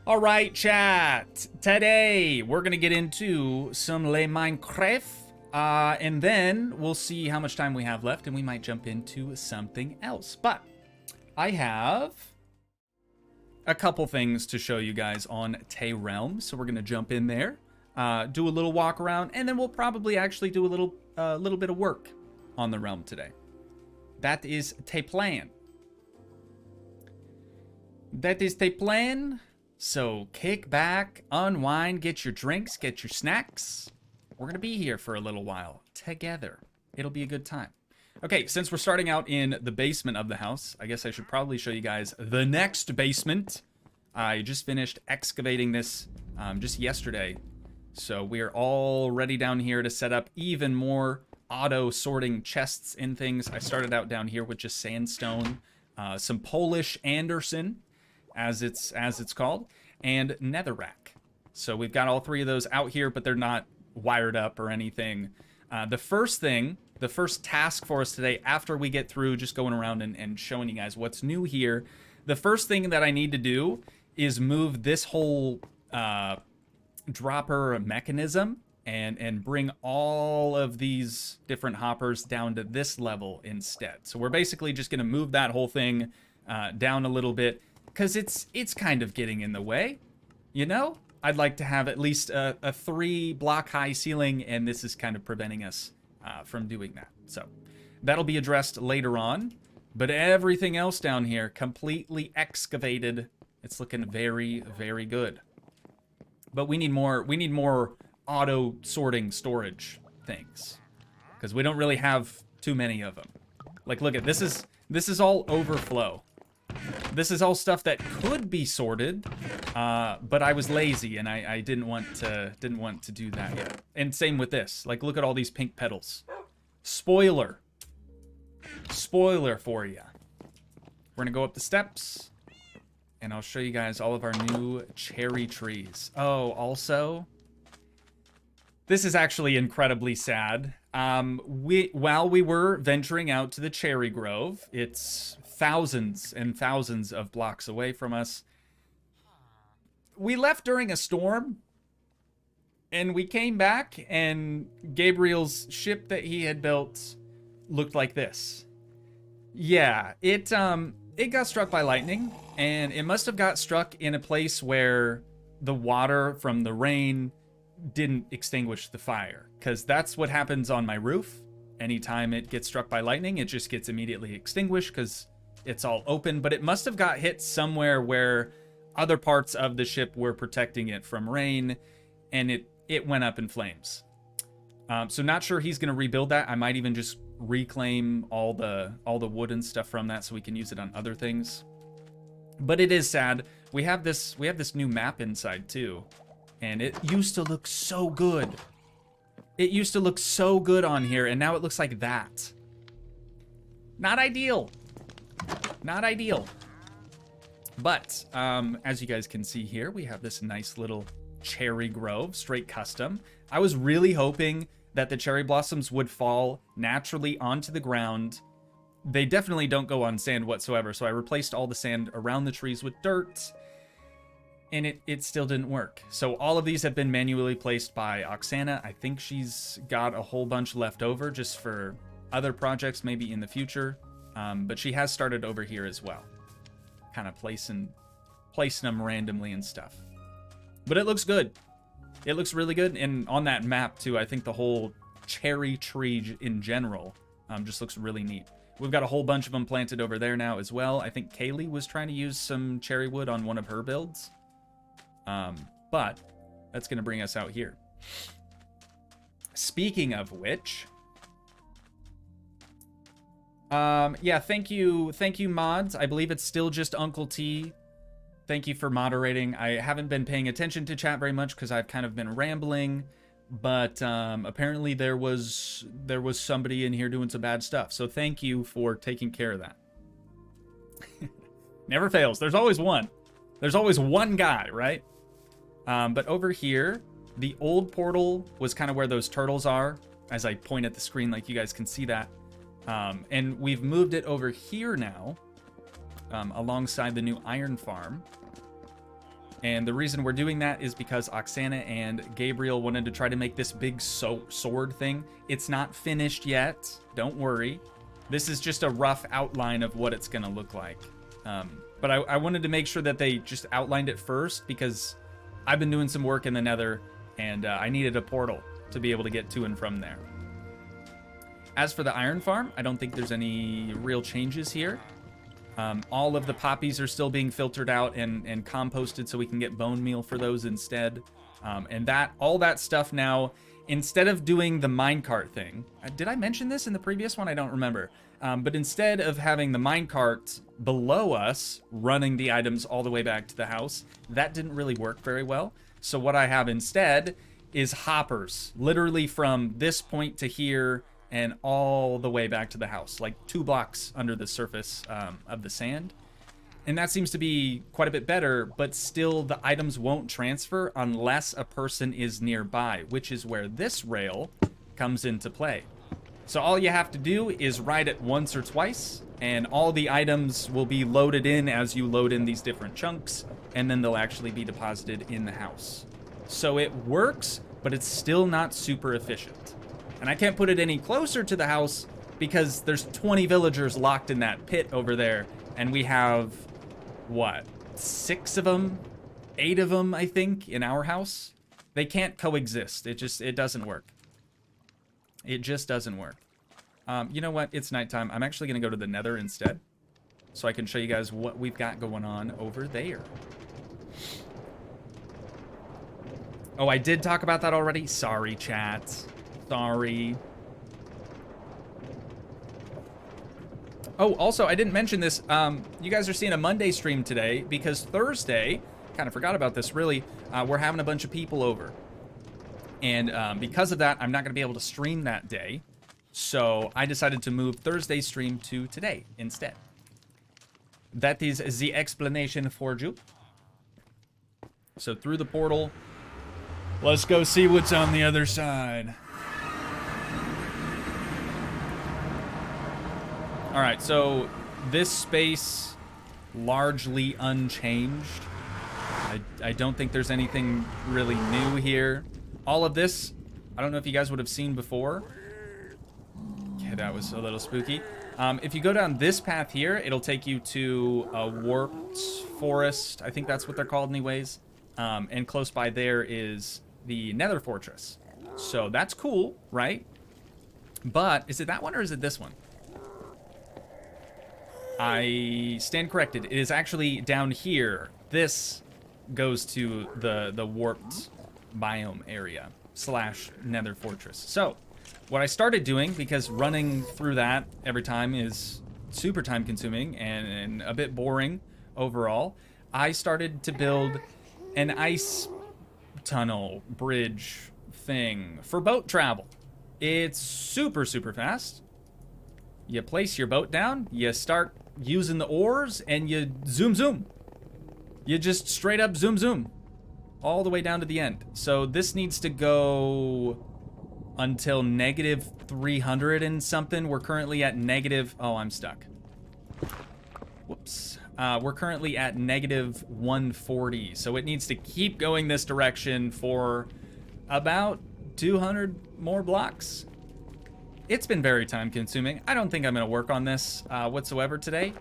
All right, chat. Today, we're going to get into some Le Minecraft, and then we'll see how much time we have left, and we might jump into something else. But I have a couple things to show you guys on Tay Realm, so we're going to jump in there, do a little walk around, and then we'll probably actually do a little bit of work on the realm today. That is Tay plan. That is Tay plan. So kick back, unwind, get your drinks, get your snacks. We're going to be here for a little while together. It'll be a good time. Okay, since we're starting out in the basement of the house, I guess I should probably show you guys the next basement. I just finished excavating this just yesterday. So we're all ready down here to set up even more auto sorting chests and things. I started out down here with just sandstone, some Polish Anderson, as it's called, and netherrack. So we've got all three of those out here, but they're not wired up or anything. The first task for us today, after we get through just going around and showing you guys what's new here, the first thing that I need to do is move this whole dropper mechanism and bring all of these different hoppers down to this level instead. So we're basically just going to move that whole thing down a little bit, because it's kind of getting in the way, you know? I'd like to have at least a 3-block high ceiling, and this is kind of preventing us from doing that. So that'll be addressed later on. But everything else down here, completely excavated. It's looking very, very good. But we need more auto sorting storage things, because we don't really have too many of them. Like, look at this is all overflow. This is all stuff that could be sorted, but I was lazy and I didn't want to do that yet. And same with this. Like, look at all these pink petals. Spoiler for you. We're gonna go up the steps, and I'll show you guys all of our new cherry trees. Oh, also, this is actually incredibly sad. While we were venturing out to the cherry grove, it's thousands and thousands of blocks away from us. We left during a storm, and we came back, and Gabriel's ship that he had built looked like this. Yeah, it got struck by lightning, and it must have got struck in a place where the water from the rain didn't extinguish the fire, because that's what happens on my roof. Anytime it gets struck by lightning, it just gets immediately extinguished because it's all open. But it must have got hit somewhere where other parts of the ship were protecting it from rain, and it went up in flames. So not sure he's going to rebuild that. I might even just reclaim all the wood and stuff from that so we can use it on other things. But it is sad. We have this new map inside too, and it used to look so good. It used to look so good on here, and now it looks like that. Not ideal. Not ideal. But as you guys can see here, we have this nice little cherry grove, straight custom. I was really hoping that the cherry blossoms would fall naturally onto the ground. They definitely don't go on sand whatsoever, so I replaced all the sand around the trees with dirt, and it still didn't work. So all of these have been manually placed by Oksana. I think she's got a whole bunch left over just for other projects maybe in the future. But she has started over here as well, kind of placing them randomly and stuff. But it looks good. It looks really good. And on that map too, I think the whole cherry tree in general just looks really neat. We've got a whole bunch of them planted over there now as well. I think Kaylee was trying to use some cherry wood on one of her builds. But that's going to bring us out here. Speaking of which, yeah, thank you, mods. I believe it's still just Uncle T. Thank you for moderating. I haven't been paying attention to chat very much because I've kind of been rambling, but apparently there was somebody in here doing some bad stuff. So thank you for taking care of that. Never fails. There's always one. There's always one guy, right? But over here, the old portal was kind of where those turtles are, as I point at the screen, like you guys can see that. And we've moved it over here now, alongside the new iron farm. And the reason we're doing that is because Oksana and Gabriel wanted to try to make this big sword thing. It's not finished yet. Don't worry. This is just a rough outline of what it's going to look like. But I wanted to make sure that they just outlined it first because I've been doing some work in the Nether and I needed a portal to be able to get to and from there. As for the iron farm, I don't think there's any real changes here. All of the poppies are still being filtered out and composted so we can get bone meal for those instead. And all that stuff now, instead of doing the minecart thing, did I mention this in the previous one? I don't remember. But instead of having the minecart below us running the items all the way back to the house, that didn't really work very well. So what I have instead is hoppers, literally from this point to here and all the way back to the house, like 2 blocks under the surface of the sand. And that seems to be quite a bit better, but still the items won't transfer unless a person is nearby, which is where this rail comes into play. So all you have to do is ride it once or twice, and all the items will be loaded in as you load in these different chunks, and then they'll actually be deposited in the house. So it works, but it's still not super efficient. And I can't put it any closer to the house because there's 20 villagers locked in that pit over there. And we have, what, 6 of them? 8 of them, I think, in our house. They can't coexist. It doesn't work. It just doesn't work. You know what? It's nighttime. I'm actually going to go to the Nether instead, so I can show you guys what we've got going on over there. Oh, I did talk about that already? Sorry, chat. Sorry. Oh, also, I didn't mention this. You guys are seeing a Monday stream today because Thursday, kind of forgot about this, really, we're having a bunch of people over. And because of that, I'm not going to be able to stream that day. So I decided to move Thursday's stream to today instead. That is the explanation for you. So through the portal, let's go see what's on the other side. All right, so this space largely unchanged. I don't think there's anything really new here. All of this, I don't know if you guys would have seen before. Okay, that was a little spooky. If you go down this path here, it'll take you to a warped forest. I think that's what they're called anyways. And close by there is the Nether Fortress. So that's cool, right? But is it that one or is it this one? I stand corrected. It is actually down here. This goes to the warped biome area / Nether Fortress. So what I started doing, because running through that every time is super time consuming and a bit boring overall, I started to build an ice tunnel bridge thing for boat travel. It's super fast. You place your boat down, you start using the oars, and you zoom. You just straight up zoom all the way down to the end. So this needs to go until -300 and something. We're currently at negative, oh, I'm stuck. Whoops. We're currently at -140. So it needs to keep going this direction for about 200 more blocks. It's been very time consuming. I don't think I'm gonna work on this whatsoever today,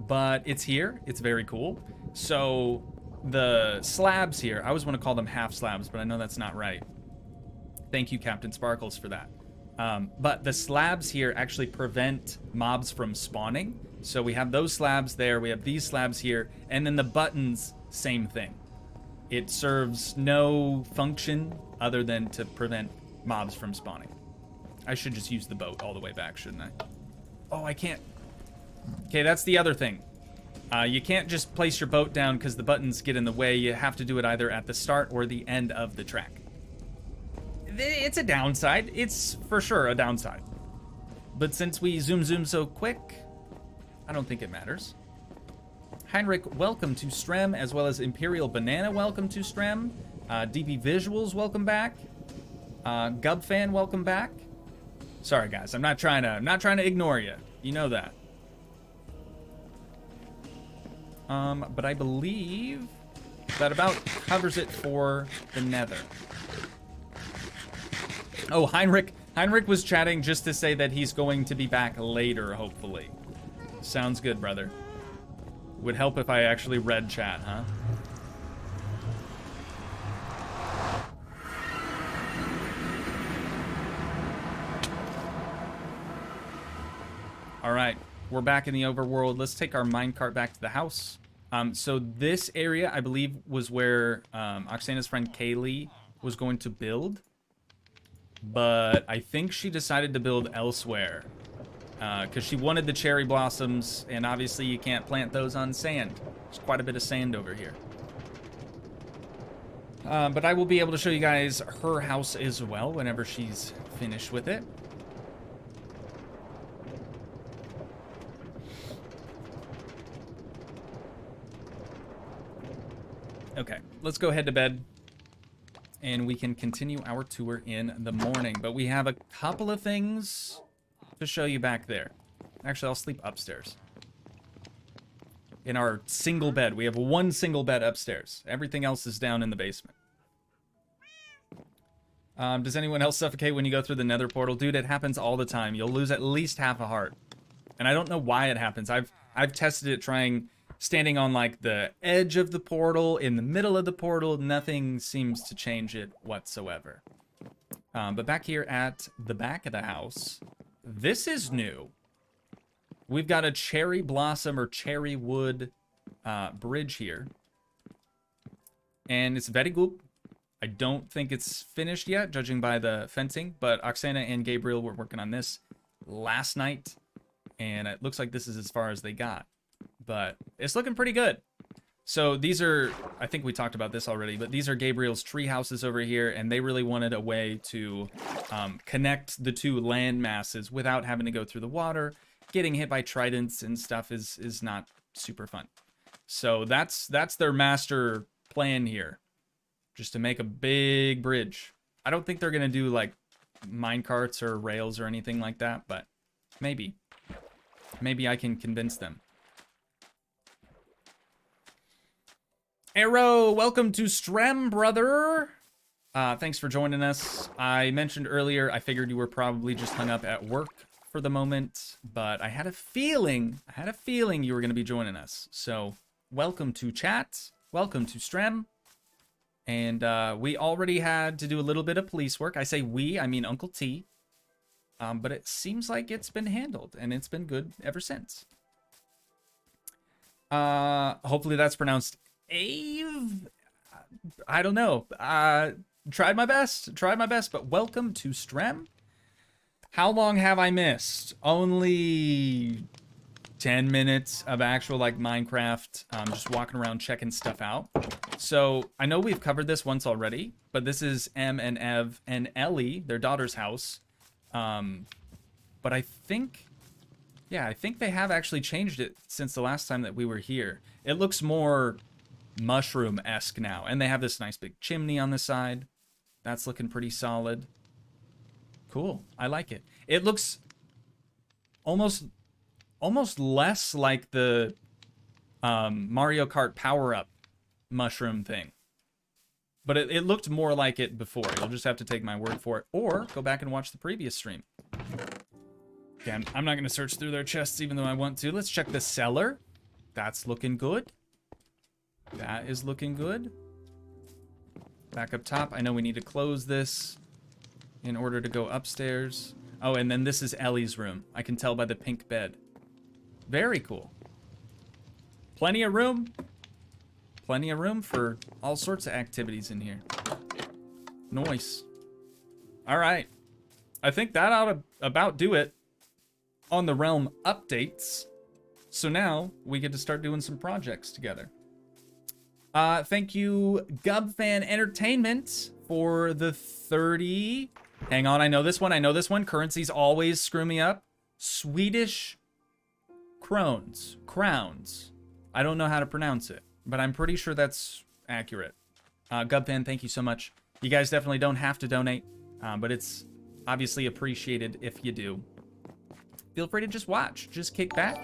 but it's here. It's very cool. So the slabs here, I always want to call them half slabs, but I know that's not right. Thank you, Captain Sparkles, for that. But the slabs here actually prevent mobs from spawning. So we have those slabs there, we have these slabs here, and then the buttons, same thing. It serves no function other than to prevent mobs from spawning. I should just use the boat all the way back, shouldn't I? Oh, I can't. Okay, that's the other thing. You can't just place your boat down because the buttons get in the way. You have to do it either at the start or the end of the track. It's a downside. It's for sure a downside. But since we zoom so quick, I don't think it matters. Heinrich, welcome to Strem, as well as Imperial Banana, welcome to Strem. DB Visuals, welcome back. Gubfan, welcome back. Sorry guys, I'm not trying to ignore you. You know that. But I believe That about covers it for the nether. Oh, Heinrich was chatting just to say that he's going to be back later, hopefully. Sounds good, brother. Would help if I actually read chat, huh? All right, we're back in the overworld. Let's take our minecart back to the house. So this area, I believe, was where Oksana's friend Kaylee was going to build. But I think she decided to build elsewhere. Because she wanted the cherry blossoms, and obviously you can't plant those on sand. There's quite a bit of sand over here. But I will be able to show you guys her house as well whenever she's finished with it. Okay, let's go head to bed, and we can continue our tour in the morning. But we have a couple of things to show you back there. Actually, I'll sleep upstairs. In our single bed. We have one single bed upstairs. Everything else is down in the basement. Does anyone else suffocate when you go through the nether portal? Dude, it happens all the time. You'll lose at least half a heart. And I don't know why it happens. I've tested it trying... standing on like the edge of the portal, in the middle of the portal, nothing seems to change it whatsoever. But back here at the back of the house, this is new. We've got a cherry blossom or cherry wood bridge here. And it's very good. I don't think it's finished yet, judging by the fencing, but Oksana and Gabriel were working on this last night, and it looks like this is as far as they got. But it's looking pretty good. So these are, I think we talked about this already, but these are Gabriel's tree houses over here, and they really wanted a way to connect the two land masses without having to go through the water. Getting hit by tridents and stuff is not super fun. So that's their master plan here, just to make a big bridge. I don't think they're gonna do like minecarts or rails or anything like that, but maybe I can convince them. Arrow, welcome to Strem, brother. Thanks for joining us. I mentioned earlier, I figured you were probably just hung up at work for the moment, but I had a feeling you were going to be joining us. So, welcome to chat. Welcome to Strem. And we already had to do a little bit of police work. I say we, I mean Uncle T. But it seems like it's been handled, and it's been good ever since. Hopefully that's pronounced Ave? I don't know. Tried my best, but welcome to Strem. How long have I missed? Only 10 minutes of actual like Minecraft, just walking around checking stuff out. So I know we've covered this once already, but this is Em and Ev and Ellie, their daughter's house. But I think they have actually changed it since the last time that we were here. It looks more mushroom-esque now, and they have this nice big chimney on the side. That's looking pretty solid. Cool, I like it. It looks almost less like the Mario Kart power-up mushroom thing. But it looked more like it before. You'll just have to take my word for it, or go back and watch the previous stream. Again, I'm not going to search through their chests even though I want to. Let's check the cellar. That's looking good. That is looking good. Back up top. I know we need to close this in order to go upstairs. Oh, and then this is Ellie's room. I can tell by the pink bed. Very cool. Plenty of room. Plenty of room for all sorts of activities in here. Nice. All right. I think that ought to about do it on the realm updates. So now we get to start doing some projects together. Thank you, Gubfan Entertainment, for the 30. Hang on, I know this one. Currencies always screw me up. Swedish crowns. I don't know how to pronounce it, but I'm pretty sure that's accurate. Gubfan, thank you so much. You guys definitely don't have to donate, but it's obviously appreciated if you do. Feel free to just watch, just kick back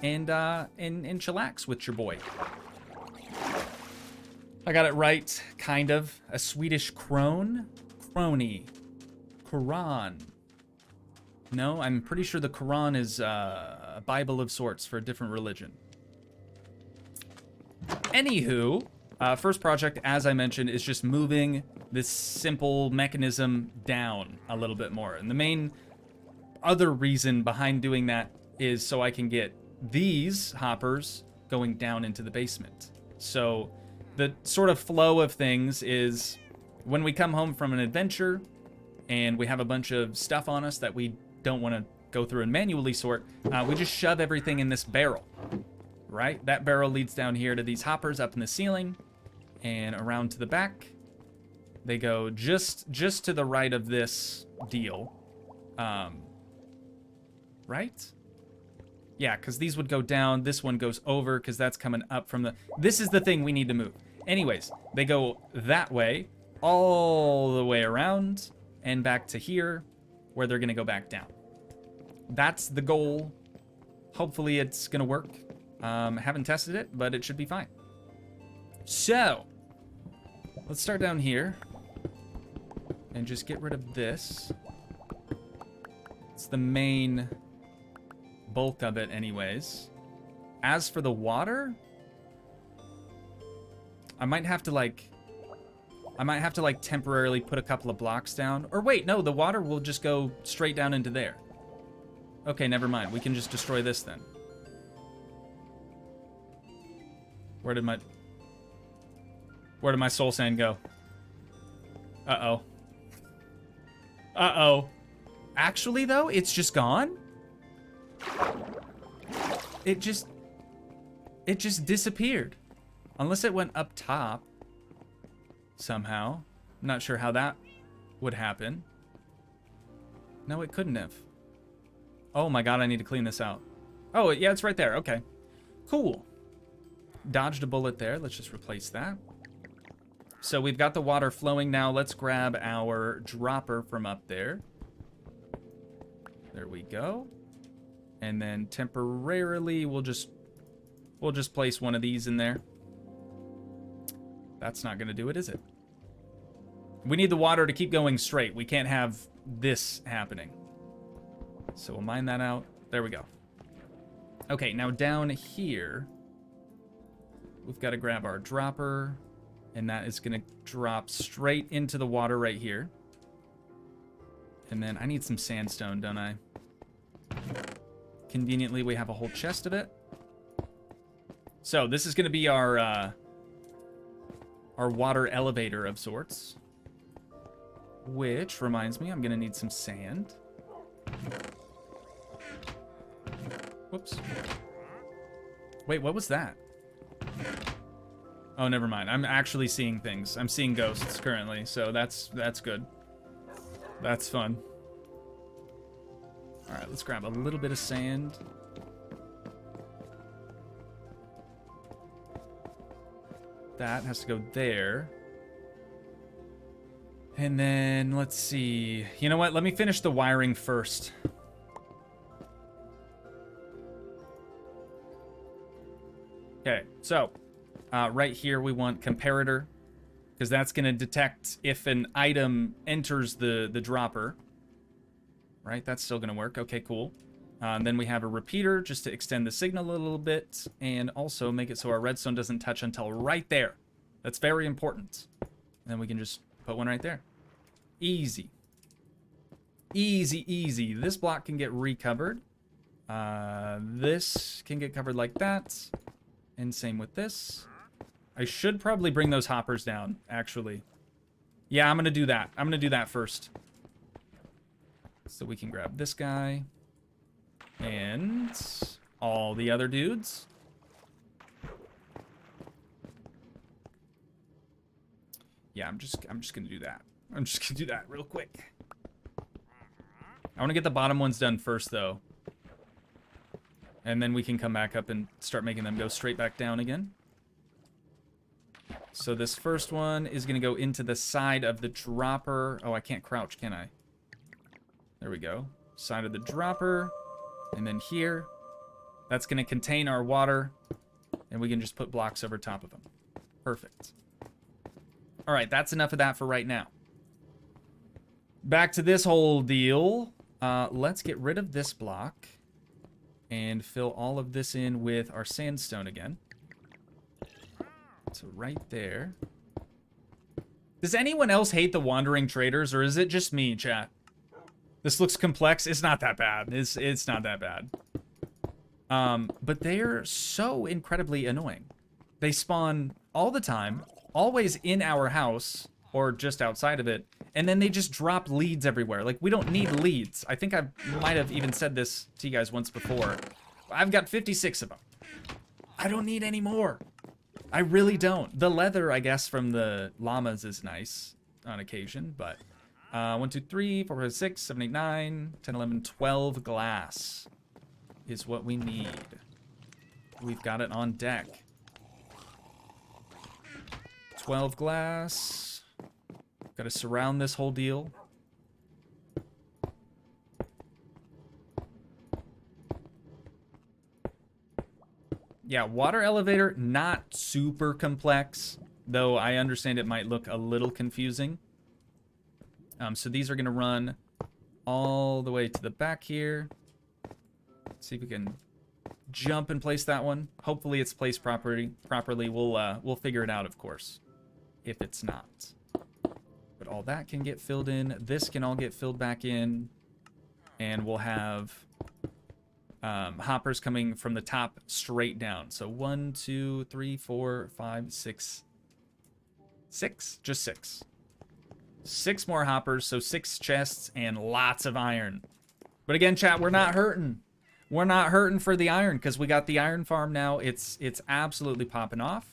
and chillax with your boy. I got it right, kind of. A Swedish crone? Crony. Quran. No, I'm pretty sure the Quran is a Bible of sorts for a different religion. Anywho, first project, as I mentioned, is just moving this simple mechanism down a little bit more. And the main other reason behind doing that is so I can get these hoppers going down into the basement. So the sort of flow of things is when we come home from an adventure and we have a bunch of stuff on us that we don't want to go through and manually sort, we just shove everything in this barrel, right? That barrel leads down here to these hoppers up in the ceiling and around to the back. They go just to the right of this deal. Right? Yeah, because these would go down. This one goes over because that's coming up from the... This is the thing we need to move. Anyways, they go that way, all the way around, and back to here, where they're going to go back down. That's the goal. Hopefully it's going to work. Haven't tested it, but it should be fine. So, let's start down here and just get rid of this. It's the main bulk of it anyways. As for the water, I might have to like temporarily put a couple of blocks down. Or wait, no, the water will just go straight down into there. Okay, never mind. We can just destroy this then. Where did my soul sand go? Uh-oh. Uh-oh. Actually, though, it's just gone? It just disappeared. Unless it went up top somehow. I'm not sure how that would happen. No, it couldn't have. Oh my god, I need to clean this out. Oh, yeah, it's right there. Okay. Cool. Dodged a bullet there. Let's just replace that. So we've got the water flowing now. Let's grab our dropper from up there. There we go. And then temporarily we'll just place one of these in there. That's not going to do it, is it? We need the water to keep going straight. We can't have this happening. So we'll mine that out. There we go. Okay, now down here, we've got to grab our dropper, and that is going to drop straight into the water right here. And then I need some sandstone, don't I? Conveniently, we have a whole chest of it. So this is going to be our water elevator of sorts. Which reminds me, I'm going to need some sand. Whoops. Wait, what was that? Oh, never mind. I'm actually seeing things. I'm seeing ghosts currently, so that's good. That's fun. All right, let's grab a little bit of sand. That has to go there. And then, let's see. You know what? Let me finish the wiring first. Okay, so right here we want comparator, because that's going to detect if an item enters the dropper. Right, that's still going to work. Okay, cool. And then we have a repeater just to extend the signal a little bit and also make it so our redstone doesn't touch until right there. That's very important. And then we can just put one right there. Easy. Easy, easy. This block can get recovered. This can get covered like that. And same with this. I should probably bring those hoppers down, actually. Yeah, I'm going to do that. I'm going to do that first. So we can grab this guy. And all the other dudes. Yeah, I'm just going to do that. I'm just going to do that real quick. I want to get the bottom ones done first, though. And then we can come back up and start making them go straight back down again. So this first one is going to go into the side of the dropper. Oh, I can't crouch, can I? There we go. Side of the dropper. And then here. That's going to contain our water. And we can just put blocks over top of them. Perfect. All right, that's enough of that for right now. Back to this whole deal. Let's get rid of this block and fill all of this in with our sandstone again. So right there. Does anyone else hate the wandering traders, or is it just me, chat? This looks complex. It's not that bad. It's not that bad. But they're so incredibly annoying. They spawn all the time, always in our house or just outside of it, and then they just drop leads everywhere. Like, we don't need leads. I think I might have even said this to you guys once before. I've got 56 of them. I don't need any more. I really don't. The leather, I guess, from the llamas is nice on occasion, but 1, 2, 3, 4, 5, 6, 7, 8, 9, 10, 11, 12 glass is what we need. We've got it on deck. 12 glass. Got to surround this whole deal. Yeah, water elevator, not super complex, though I understand it might look a little confusing. So these are going to run all the way to the back here. Let's see if we can jump and place that one. Hopefully it's placed properly. We'll figure it out, of course, if it's not. But all that can get filled in. This can all get filled back in. And we'll have hoppers coming from the top straight down. So 1, 2, 3, 4, 5, 6. 6? Just 6. 6 more hoppers, so 6 chests and lots of iron. But again, chat, we're not hurting. We're not hurting for the iron because we got the iron farm now. It's absolutely popping off.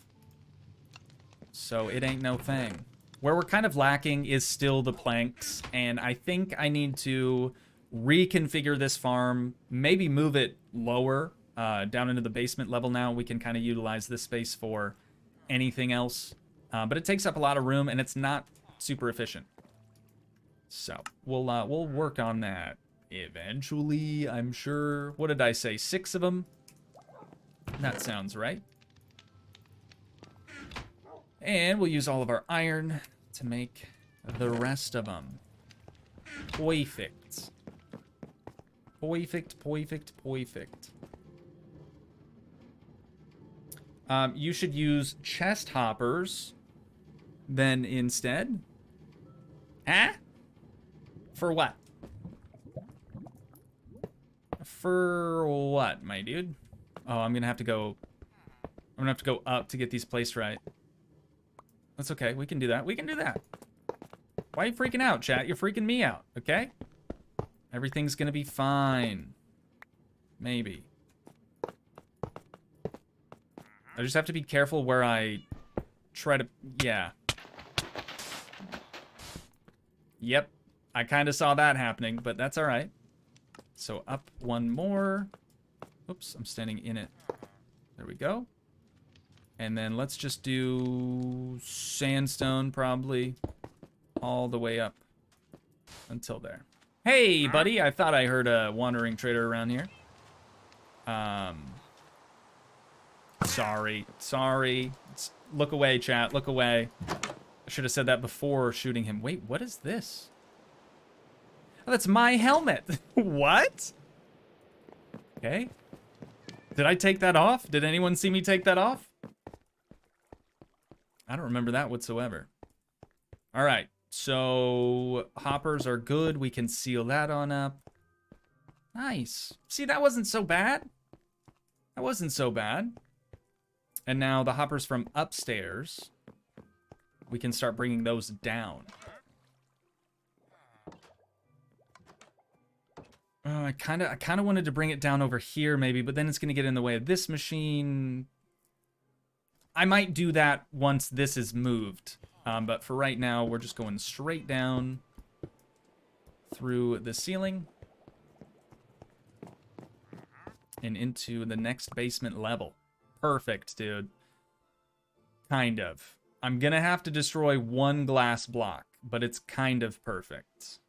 So it ain't no thing. Where we're kind of lacking is still the planks, and I think I need to reconfigure this farm, maybe move it lower, down into the basement level now. We can kind of utilize this space for anything else. But it takes up a lot of room, and it's not super efficient. So we'll work on that eventually, I'm sure. What did I say? 6 of them? That sounds right. And we'll use all of our iron to make the rest of them. Perfect. Perfect, perfect, perfect. You should use chest hoppers then instead. Huh? For what? For what, my dude? Oh, I'm gonna have to go up to get these placed right. That's okay, we can do that. We can do that. Why are you freaking out, chat? You're freaking me out, okay? Everything's gonna be fine. Maybe. I just have to be careful where I try to... Yeah. Yep. I kind of saw that happening, but that's all right. So up one more. Oops, I'm standing in it. There we go. And then let's just do sandstone probably all the way up until there. Hey, buddy, I thought I heard a wandering trader around here. Sorry. Look away, chat, look away. I should have said that before shooting him. Wait, what is this? Oh, that's my helmet. What? Okay. Did I take that off? Did anyone see me take that off? I don't remember that whatsoever. All right. So hoppers are good. We can seal that on up. Nice. See, that wasn't so bad. That wasn't so bad. And now the hoppers from upstairs, we can start bringing those down. I kind of wanted to bring it down over here maybe, but then it's going to get in the way of this machine. I might do that once this is moved. But for right now, we're just going straight down through the ceiling and into the next basement level. Perfect, dude. Kind of. I'm going to have to destroy one glass block, but it's kind of perfect.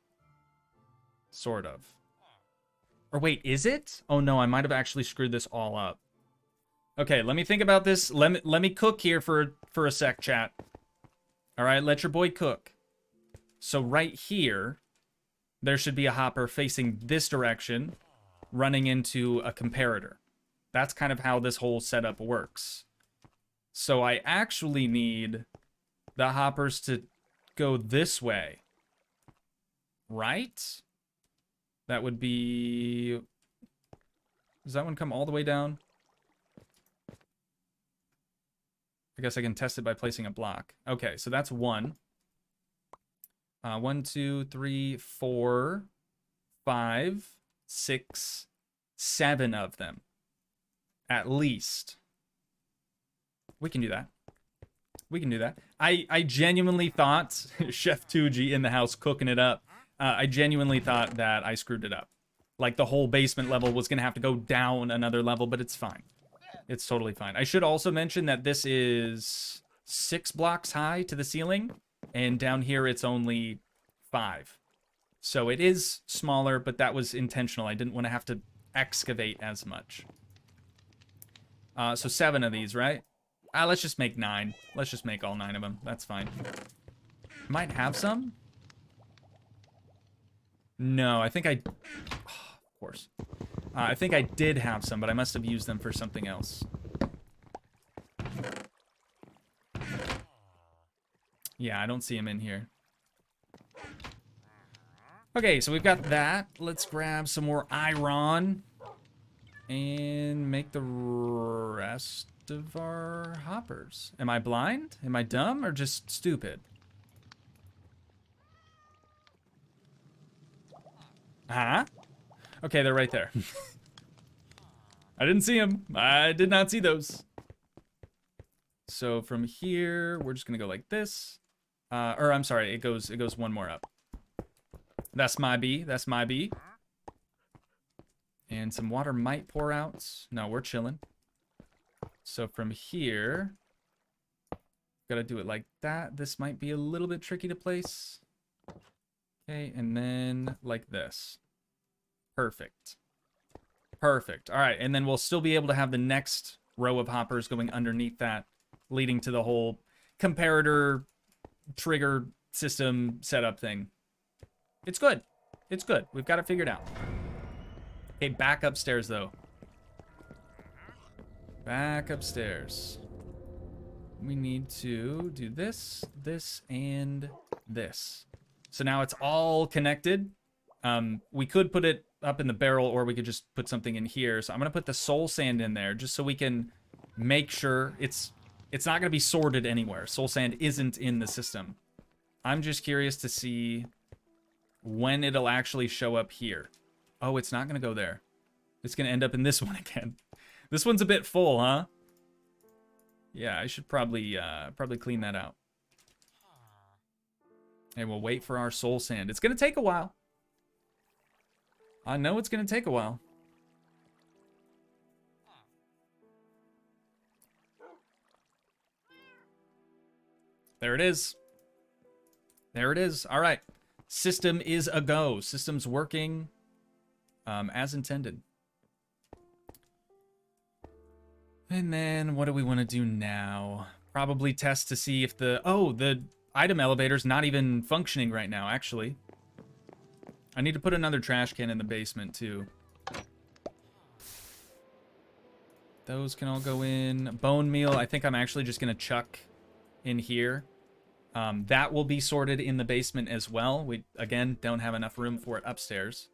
Sort of. Or wait, is it? Oh no, I might have actually screwed this all up. Okay, let me think about this. Let me cook here for a sec, chat. All right, let your boy cook. So right here, there should be a hopper facing this direction, running into a comparator. That's kind of how this whole setup works. So I actually need the hoppers to go this way. Right? That would be... Does that one come all the way down? I guess I can test it by placing a block. Okay, so that's one. 1, 2, 3, 4, 5, 6, 7 of them. At least. We can do that. We can do that. I genuinely thought, Chef Toogii in the house cooking it up, I genuinely thought that I screwed it up. Like the whole basement level was going to have to go down another level, but it's fine. It's totally fine. I should also mention that this is 6 blocks high to the ceiling, and down here it's only 5. So it is smaller, but that was intentional. I didn't want to have to excavate as much. So 7 of these, right? Let's just make 9. Let's just make all 9 of them. That's fine. Might have some? No, I think I... Oh, of course. I think I did have some, but I must have used them for something else. Yeah, I don't see him in here. Okay, so we've got that. Let's grab some more iron and make the rest of our hoppers. Am I blind? Am I dumb or just stupid? Huh? Okay, they're right there. I didn't see them. I did not see those. So from here, we're just gonna go like this. Or I'm sorry, it goes one more up. That's my bee. That's my bee. And some water might pour out. No, we're chilling. So from here, gotta do it like that. This might be a little bit tricky to place. Okay, and then like this. Perfect. Perfect. All right, and then we'll still be able to have the next row of hoppers going underneath that, leading to the whole comparator trigger system setup thing. It's good. It's good. We've got it figured out. Okay, back upstairs, though. Back upstairs. We need to do this, this, and this. So now it's all connected. We could put it up in the barrel, or we could just put something in here. So I'm going to put the soul sand in there, just so we can make sure it's not going to be sorted anywhere. Soul sand isn't in the system. I'm just curious to see when it'll actually show up here. Oh, it's not going to go there. It's going to end up in this one again. This one's a bit full, huh? Yeah, I should probably clean that out. And we'll wait for our soul sand. It's going to take a while. I know it's going to take a while. There it is. There it is. All right. System is a go. System's working as intended. And then what do we want to do now? Probably test to see if the item elevator's not even functioning right now, actually. I need to put another trash can in the basement, too. Those can all go in. Bone meal, I think I'm actually just going to chuck in here. That will be sorted in the basement as well. We, again, don't have enough room for it upstairs.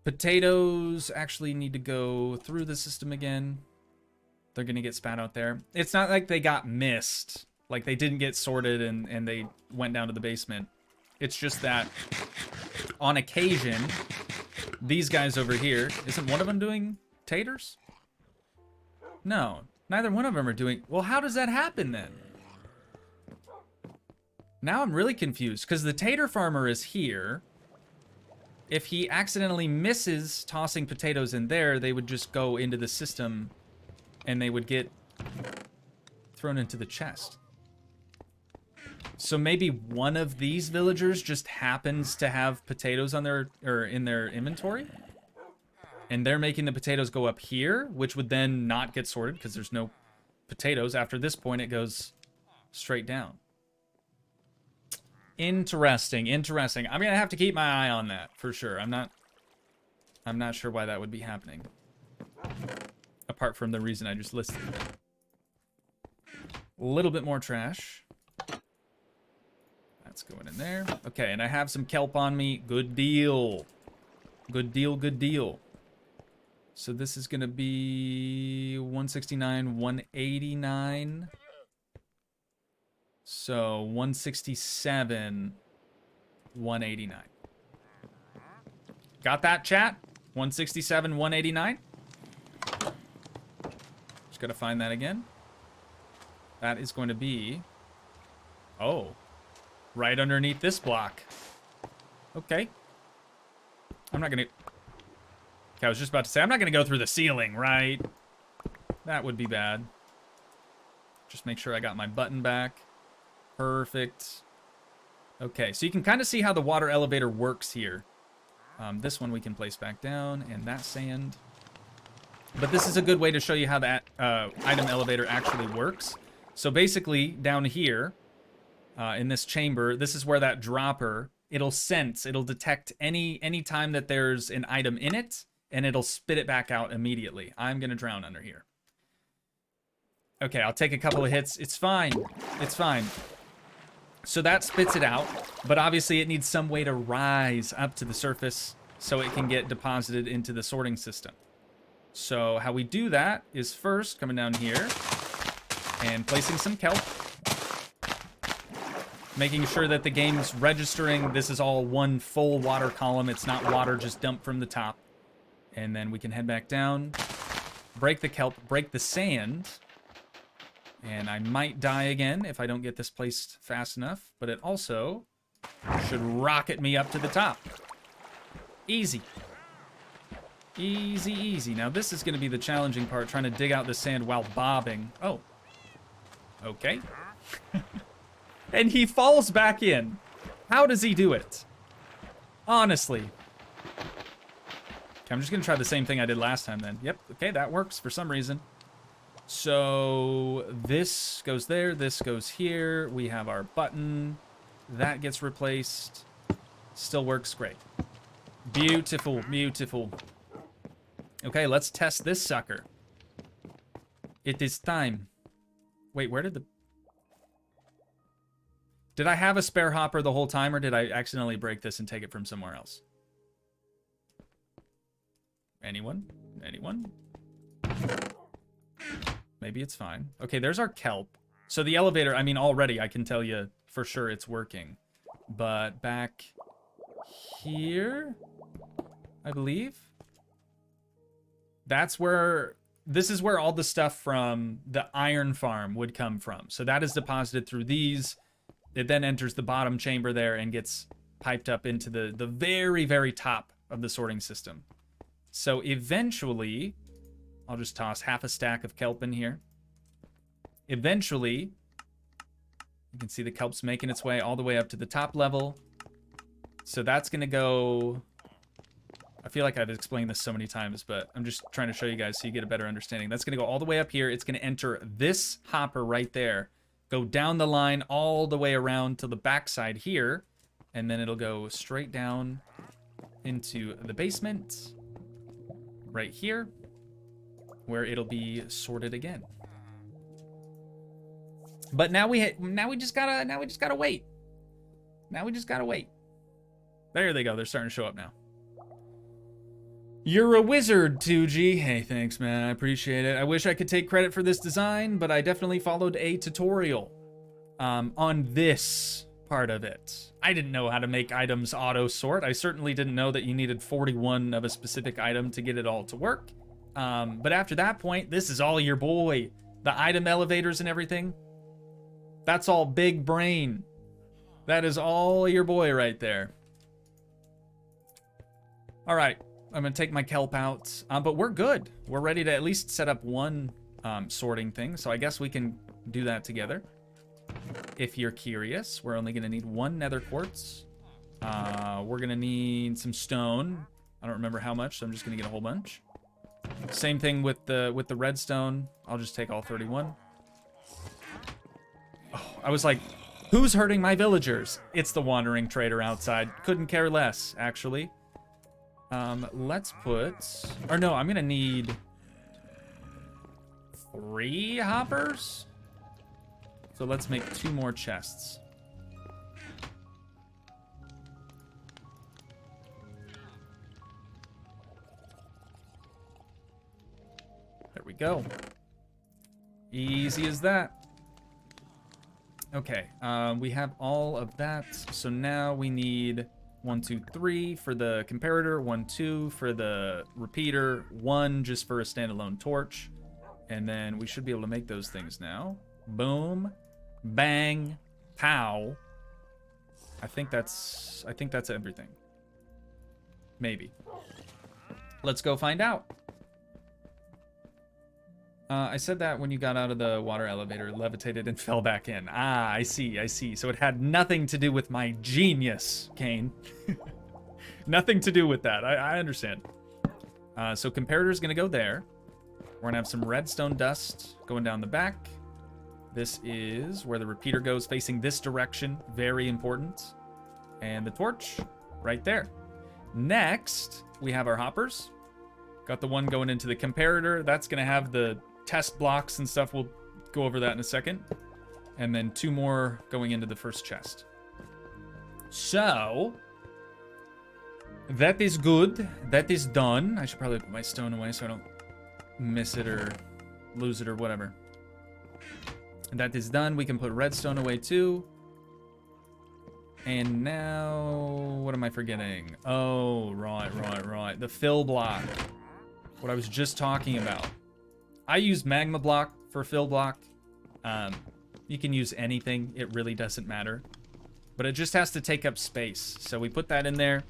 Potatoes actually need to go through the system again. They're going to get spat out there. It's not like they got missed. Like they didn't get sorted and they went down to the basement. It's just that on occasion, these guys over here, isn't one of them doing taters? No, neither one of them are doing... Well, how does that happen then? Now I'm really confused, because the tater farmer is here. If he accidentally misses tossing potatoes in there, they would just go into the system and they would get thrown into the chest. So maybe one of these villagers just happens to have potatoes on their, or in their inventory, and they're making the potatoes go up here, which would then not get sorted because there's no potatoes. After this point, it goes straight down. Interesting, interesting. I'm gonna have to keep my eye on that for sure. I'm not sure why that would be happening. Apart from the reason I just listed. A little bit more trash. That's going in there. Okay, and I have some kelp on me. Good deal. Good deal, good deal. So this is gonna be 169, 189. So 167, 189. Got that, chat? 167, 189. Just gotta find that again. That is going to be... Oh. Right underneath this block. Okay. I'm not gonna... Okay, I was just about to say, I'm not gonna go through the ceiling, right? That would be bad. Just make sure I got my button back. Perfect. Okay, so you can kind of see how the water elevator works here. This one we can place back down, and that sand. But this is a good way to show you how that item elevator actually works. So basically, down here, in this chamber, this is where that dropper, it'll sense, it'll detect any time that there's an item in it, and it'll spit it back out immediately. I'm gonna drown under here. Okay, I'll take a couple of hits. It's fine. It's fine. So that spits it out, but obviously it needs some way to rise up to the surface so it can get deposited into the sorting system. So how we do that is first coming down here and placing some kelp. Making sure that the game's registering this is all one full water column. It's not water just dumped from the top. And then we can head back down, break the kelp, break the sand. And I might die again if I don't get this placed fast enough. But it also should rocket me up to the top. Easy. Easy, easy. Now this is going to be the challenging part, trying to dig out the sand while bobbing. Oh. Okay. And he falls back in. How does he do it? Honestly. Okay, I'm just going to try the same thing I did last time then. Yep, okay, that works for some reason. So this goes there, this goes here. We have our button. That gets replaced. Still works great. Beautiful, beautiful. Okay, let's test this sucker. It is time. Wait, where did the... Did I have a spare hopper the whole time, or did I accidentally break this and take it from somewhere else? Anyone? Anyone? Maybe it's fine. Okay, there's our kelp. So the elevator, I mean, already I can tell you for sure it's working. But back here, I believe. That's where... This is where all the stuff from the iron farm would come from. So that is deposited through these. It then enters the bottom chamber there and gets piped up into the very, very top of the sorting system. So eventually, I'll just toss half a stack of kelp in here. Eventually, you can see the kelp's making its way all the way up to the top level. So that's going to go... I feel like I've explained this so many times, but I'm just trying to show you guys so you get a better understanding. That's going to go all the way up here. It's going to enter this hopper right there. Go down the line all the way around to the backside here. And then it'll go straight down into the basement. Right here. Where it'll be sorted again. But now we just gotta wait. Now we just gotta wait. There they go. They're starting to show up now. You're a wizard, Toogii. Hey, thanks, man. I appreciate it. I wish I could take credit for this design, but I definitely followed a tutorial on this part of it. I didn't know how to make items auto-sort. I certainly didn't know that you needed 41 of a specific item to get it all to work. But after that point, this is all your boy. The item elevators and everything. That's all big brain. That is all your boy right there. All right. I'm going to take my kelp out, but we're good. We're ready to at least set up one sorting thing, so I guess we can do that together. If you're curious, we're only going to need one nether quartz. We're going to need some stone. I don't remember how much, so I'm just going to get a whole bunch. Same thing with the redstone. I'll just take all 31. Oh, I was like, Who's hurting my villagers? It's the wandering trader outside. Couldn't care less, actually. Let's put... Or no, I'm gonna need 3 hoppers? So let's make 2 more chests. There we go. Easy as that. Okay, we have all of that. So now we need 1, 2, 3 for the comparator, 1, 2 for the repeater, 1 just for a standalone torch. And then we should be able to make those things now. Boom, bang, pow. I think that's everything. Maybe. Let's go find out. I said that when you got out of the water elevator, levitated and fell back in. Ah, I see, I see. So it had nothing to do with my genius, Kane. Nothing to do with that. I understand. So comparator's gonna go there. We're gonna have some redstone dust going down the back. This is where the repeater goes, facing this direction. Very important. And the torch right there. Next, we have our hoppers. Got the one going into the comparator. That's gonna have the test blocks and stuff. We'll go over that in a second. And then 2 more going into the first chest. So, that is good. That is done. I should probably put my stone away so I don't miss it or lose it or whatever. And that is done. We can put redstone away too. And now, what am I forgetting? Oh, right. The fill block. What I was just talking about. I use magma block for fill block. You can use anything. It really doesn't matter. But it just has to take up space. So we put that in there.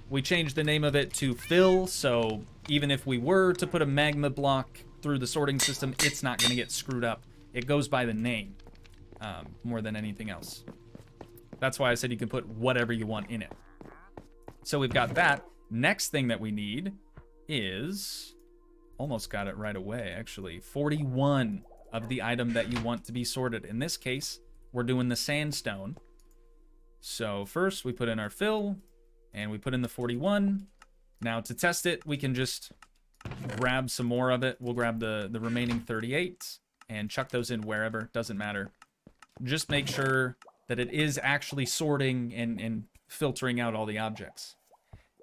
We changed the name of it to fill. So even if we were to put a magma block through the sorting system, it's not going to get screwed up. It goes by the name more than anything else. That's why I said you can put whatever you want in it. So we've got that. Next thing that we need is... Almost got it right away, actually. 41 of the item that you want to be sorted. In this case, we're doing the sandstone. So first, we put in our fill, and we put in the 41. Now, to test it, we can just grab some more of it. We'll grab the remaining 38 and chuck those in wherever. Doesn't matter. Just make sure that it is actually sorting and filtering out all the objects.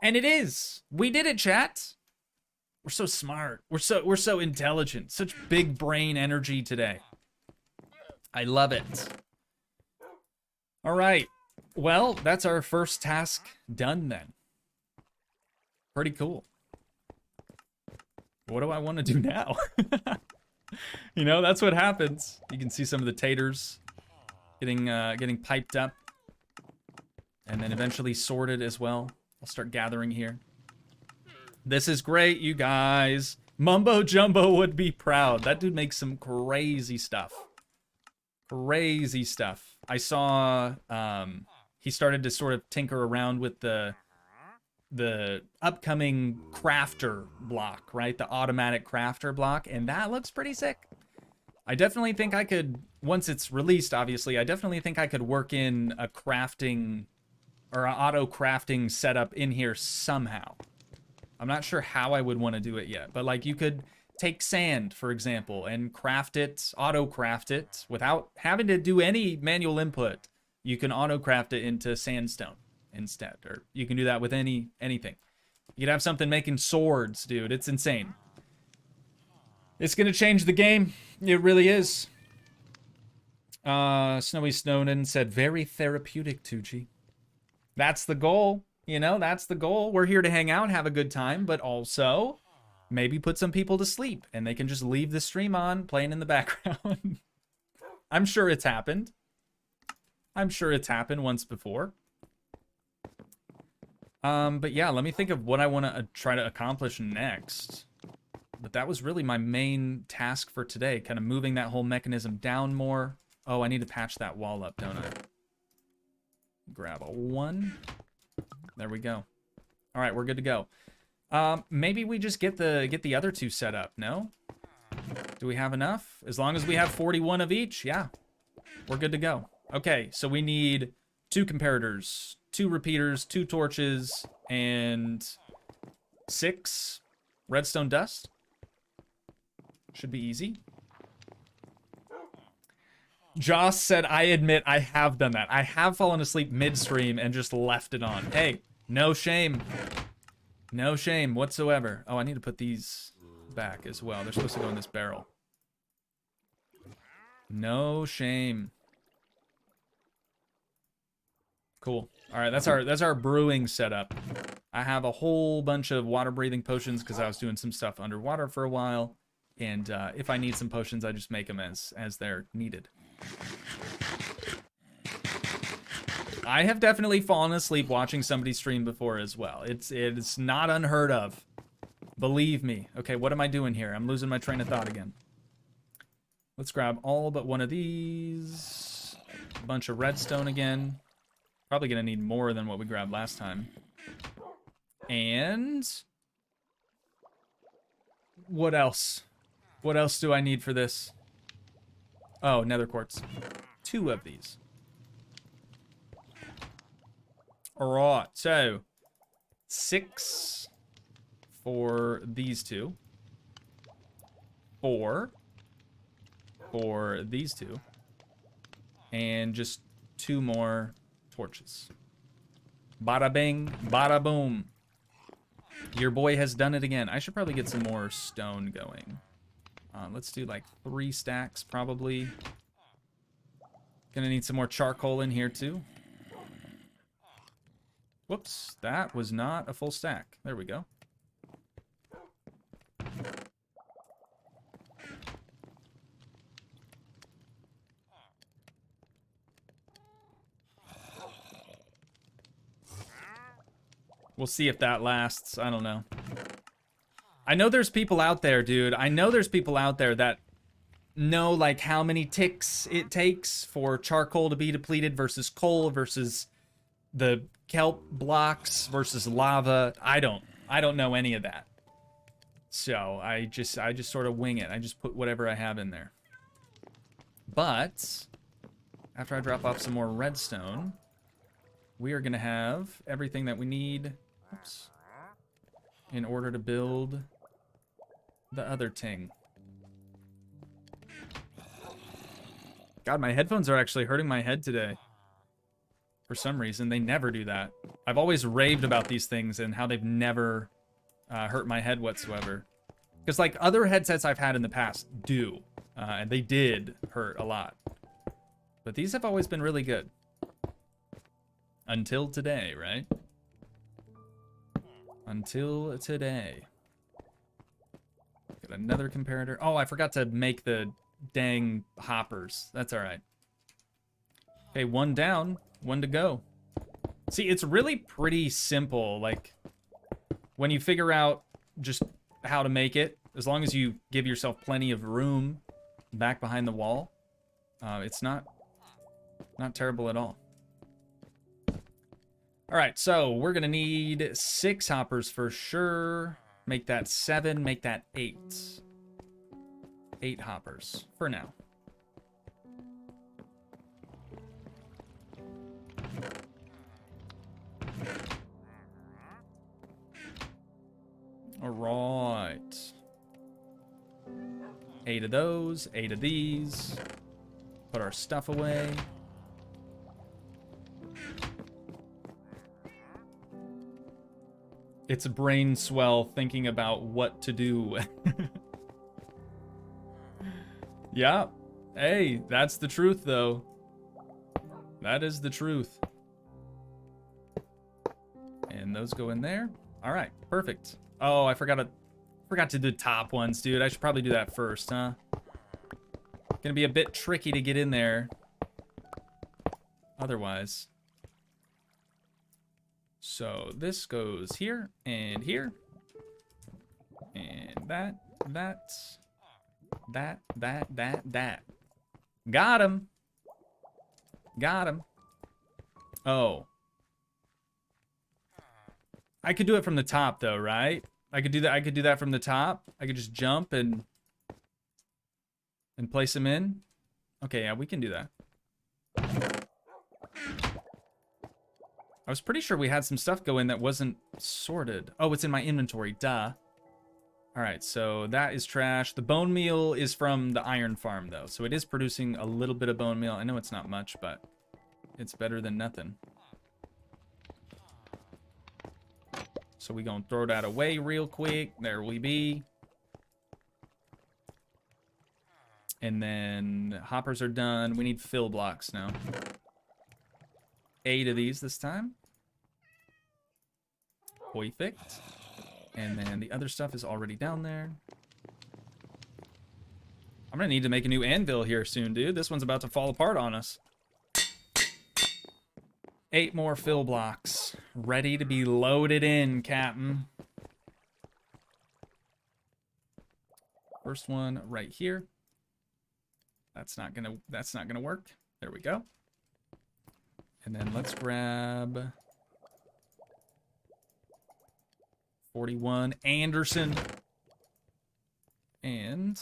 And it is! We did it, chat! We're so smart. We're so intelligent. Such big brain energy today. I love it. All right. Well, that's our first task done then. Pretty cool. What do I want to do now? You know, that's what happens. You can see some of the taters getting piped up. And then eventually sorted as well. I'll start gathering here. This is great, you guys. Mumbo Jumbo would be proud. That dude makes some crazy stuff. Crazy stuff. I saw he started to sort of tinker around with the upcoming crafter block, right? The automatic crafter block, and that looks pretty sick. I definitely think I could, once it's released, obviously, I definitely think I could work in a crafting or an auto crafting setup in here somehow. I'm not sure how I would want to do it yet, but like you could take sand, for example, and craft it, auto-craft it, without having to do any manual input. You can auto-craft it into sandstone instead, or you can do that with anything. You could have something making swords, dude. It's insane. It's going to change the game. It really is. Snowy Snowden said, very therapeutic, Toogii. That's the goal. You know, that's the goal. We're here to hang out, have a good time, but also maybe put some people to sleep and they can just leave the stream on, playing in the background. I'm sure it's happened. I'm sure it's happened once before. But yeah, let me think of what I want to try to accomplish next. But that was really my main task for today, kind of moving that whole mechanism down more. Oh, I need to patch that wall up, don't I? Grab a 1. There we go. All right, we're good to go. Maybe we just get the other 2 set up, no? Do we have enough? As long as we have 41 of each, yeah. We're good to go. Okay, so we need 2 comparators, 2 repeaters, 2 torches, and 6 redstone dust. Should be easy. Joss said, I admit I have done that. I have fallen asleep midstream and just left it on. Hey, no shame. No shame whatsoever. Oh, I need to put these back as well. They're supposed to go in this barrel. No shame. Cool. All right, that's our brewing setup. I have a whole bunch of water breathing potions because I was doing some stuff underwater for a while, and if I need some potions, I just make them as they're needed. I have definitely fallen asleep watching somebody stream before as well. It's not unheard of. Believe me. Okay, what am I doing here? I'm losing my train of thought again. Let's grab all but one of these. A bunch of redstone again. Probably gonna need more than what we grabbed last time. And what else? What else do I need for this? Oh, nether quartz. 2 of these. Alright, so 6 for these 2. 4 for these 2. And just 2 more torches. Bada bing, bada boom. Your boy has done it again. I should probably get some more stone going. Let's do like 3 stacks probably. Gonna need some more charcoal in here too. Whoops, that was not a full stack. There we go. We'll see if that lasts. I don't know. I know there's people out there, dude. I know there's people out there that know like how many ticks it takes for charcoal to be depleted versus coal versus the kelp blocks versus lava. I don't know any of that. So I just sort of wing it. I just put whatever I have in there. But after I drop off some more redstone, we are gonna have everything that we need, oops, in order to build the other thing. God, my headphones are actually hurting my head today. For some reason, they never do that. I've always raved about these things and how they've never hurt my head whatsoever. Because like other headsets I've had in the past do, and they did hurt a lot. But these have always been really good. Until today, right? Until today. Got another comparator. Oh, I forgot to make the dang hoppers. That's all right. Okay, 1 down, 1 to go. See, it's really pretty simple. Like, when you figure out just how to make it, as long as you give yourself plenty of room back behind the wall, it's not terrible at all. All right, so we're gonna need 6 hoppers for sure. Make that 7, make that 8. 8 hoppers for now. All right. 8 of those, 8 of these. Put our stuff away. It's a brain swell thinking about what to do. Yeah. Hey, that's the truth, though. That is the truth. And those go in there. All right, perfect. Oh, I forgot to do top ones, dude. I should probably do that first, huh? Gonna be a bit tricky to get in there. Otherwise. So this goes here and here. And that. Got him. Got him. Oh. I could do it from the top though, right? I could do that from the top. I could just jump and place them in. Okay, yeah, we can do that. I was pretty sure we had some stuff go in that wasn't sorted. Oh, it's in my inventory, duh. All right, so that is trash. The bone meal is from the iron farm, though, so it is producing a little bit of bone meal. I know it's not much, but it's better than nothing. So we gonna throw that away real quick. There we be. And then hoppers are done. We need fill blocks now. 8 of these this time. Perfect. And then the other stuff is already down there. I'm gonna need to make a new anvil here soon, dude. This one's about to fall apart on us. 8 more fill blocks. Ready to be loaded in, Captain. First one right here. That's not gonna work. There we go. And then let's grab 41 Anderson and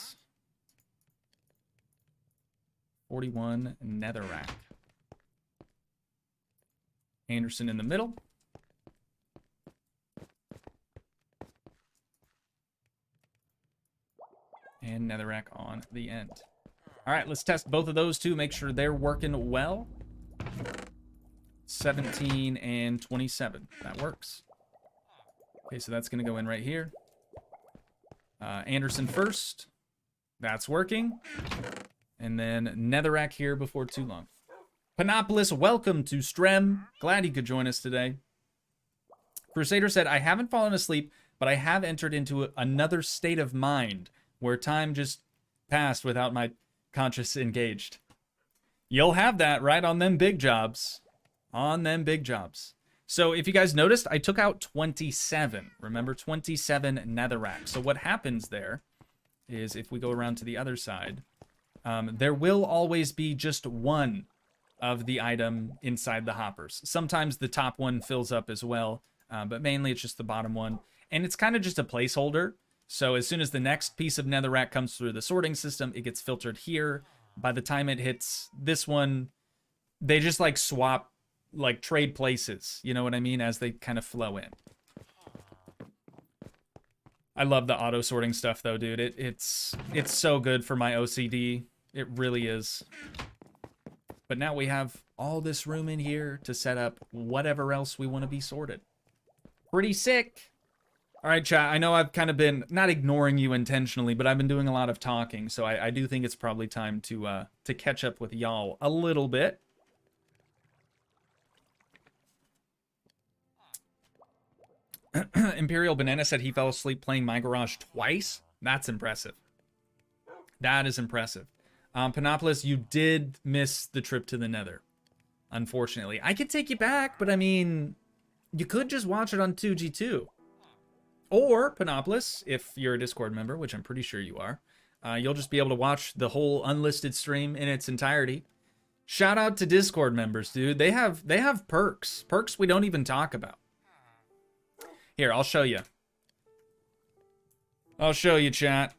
41 Netherrack. Anderson in the middle. And Netherrack on the end. All right, let's test both of those two, make sure they're working well. 17 and 27. That works. Okay, so that's going to go in right here. Anderson first. That's working. And then Netherrack here before too long. Panopolis, welcome to Strem. Glad you could join us today. Crusader said, I haven't fallen asleep, but I have entered into another state of mind where time just passed without my conscious engaged. You'll have that right on them big jobs. On them big jobs. So if you guys noticed, I took out 27. Remember, 27 Netherrack. So what happens there is if we go around to the other side, there will always be just one of the item inside the hoppers. Sometimes the top one fills up as well, but mainly it's just the bottom one. And it's kind of just a placeholder. So as soon as the next piece of Netherrack comes through the sorting system, it gets filtered here. By the time it hits this one, they just like swap, like trade places. You know what I mean? As they kind of flow in. I love the auto sorting stuff though, dude. It's so good for my OCD. It really is. But now we have all this room in here to set up whatever else we want to be sorted. Pretty sick. All right, chat, I know I've kind of been, not ignoring you intentionally, but I've been doing a lot of talking, so I do think it's probably time to catch up with y'all a little bit. Imperial Banana said he fell asleep playing My Garage twice. That's impressive. That is impressive. Panopolis, you did miss the trip to the Nether, unfortunately. I could take you back, but I mean, you could just watch it on Toogii too. Or, Panopolis, if you're a Discord member, which I'm pretty sure you are, you'll just be able to watch the whole unlisted stream in its entirety. Shout out to Discord members, dude. They have perks. Perks we don't even talk about. Here, I'll show you. I'll show you, chat.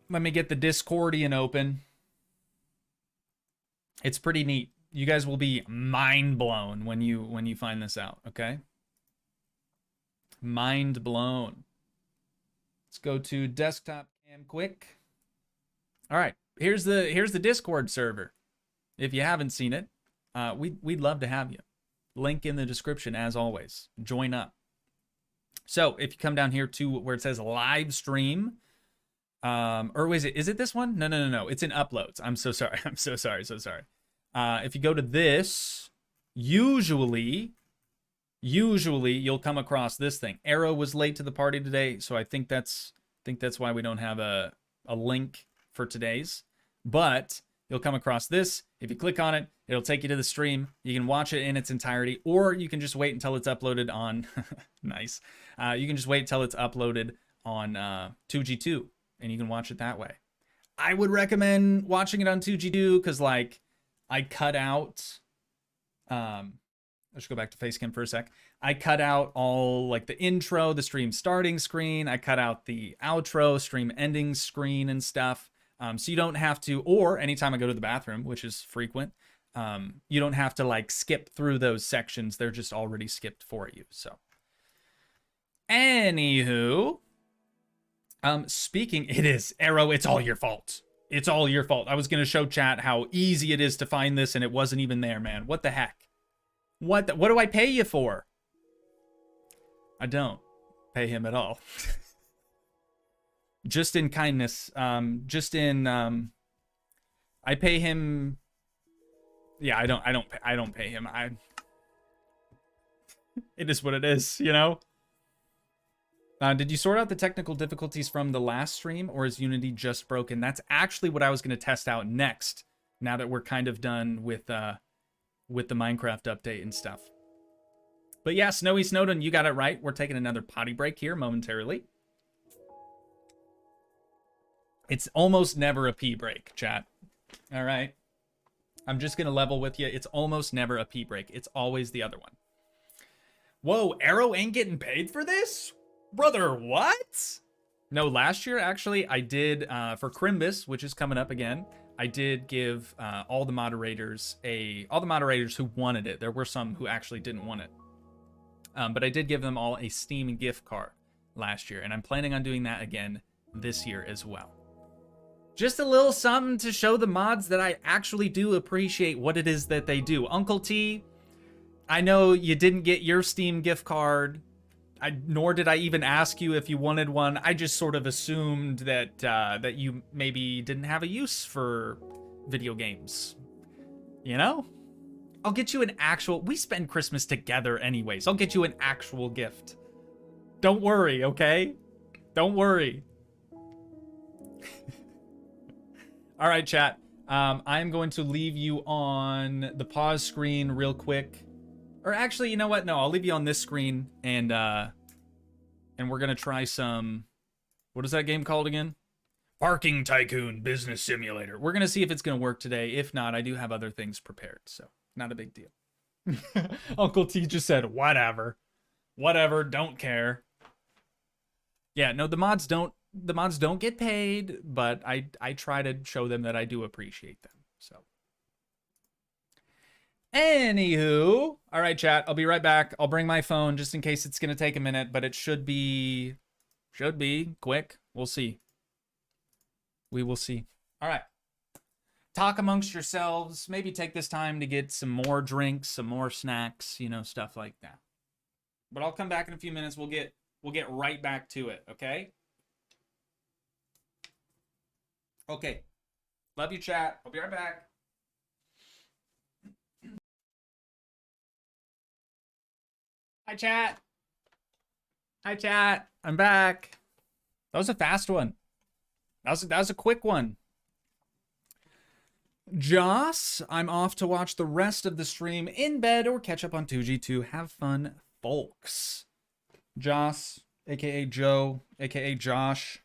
Let me get the Discordian open. It's pretty neat. You guys will be mind blown when you find this out, okay? Mind blown. Let's go to desktop cam quick. All right, here's the Discord server. If you haven't seen it, we'd love to have you. Link in the description as always. Join up. So if you come down here to where it says live stream, or is it this one? No. It's in uploads. I'm so sorry. I'm so sorry. If you go to this, usually you'll come across this thing. Arrow was late to the party today, so I think that's why we don't have a link for today's. But you'll come across this. If you click on it, it'll take you to the stream. You can watch it in its entirety, or you can just wait until it's uploaded on nice. You can just wait until it's uploaded on Toogii 2, and you can watch it that way. I would recommend watching it on Toogii 2 because like I cut out let's go back to Facecam for a sec. I cut out all like the intro, the stream starting screen. I cut out the outro, stream ending screen and stuff. So you don't have to, or anytime I go to the bathroom, which is frequent, You don't have to like skip through those sections. They're just already skipped for you. So, anywho, speaking, it is Arrow. It's all your fault. It's all your fault. I was gonna show chat how easy it is to find this, and it wasn't even there, man. What the heck? What do I pay you for? I don't pay him at all. Just in kindness. Just in I pay him. Yeah, I don't pay him. It is what it is, you know? Did you sort out the technical difficulties from the last stream, or is Unity just broken? That's actually what I was going to test out next, now that we're kind of done with the Minecraft update and stuff. But yeah, Snowy Snowden, you got it right. We're taking another potty break here momentarily. It's almost never a pee break, chat. All right. I'm just going to level with you. It's almost never a pee break. It's always the other one. Whoa, Arrow ain't getting paid for this? Brother, what? No, last year, actually, I did, for Crimbus, which is coming up again, I did give all the moderators who wanted it. There were some who actually didn't want it. But I did give them all a Steam gift card last year, and I'm planning on doing that again this year as well. Just a little something to show the mods that I actually do appreciate what it is that they do. Uncle T, I know you didn't get your Steam gift card, nor did I even ask you if you wanted one. I just sort of assumed that that you maybe didn't have a use for video games. You know? I'll get you an actual... We spend Christmas together anyways. I'll get you an actual gift. Don't worry, okay? Don't worry. All right, chat. I'm going to leave you on the pause screen real quick. Or actually, you know what? No, I'll leave you on this screen, and we're gonna try some... What is that game called again? Parking Tycoon Business Simulator. We're gonna see if it's gonna work today. If not, I do have other things prepared, so not a big deal. Uncle T just said, whatever. Whatever, don't care. Yeah, no, the mods don't get paid, but I try to show them that I do appreciate them. So, anywho, all right, chat. I'll be right back. I'll bring my phone just in case it's gonna take a minute, but it should be quick. We'll see. We will see. All right. Talk amongst yourselves. Maybe take this time to get some more drinks, some more snacks, you know, stuff like that. But I'll come back in a few minutes. We'll get right back to it. Okay. Okay. Love you, chat. I'll be right back. Hi, chat. Hi, chat. I'm back. That was a fast one. That was a quick one. Joss, I'm off to watch the rest of the stream in bed or catch up on Toogii to have fun, folks. Joss, aka Joe, aka Josh,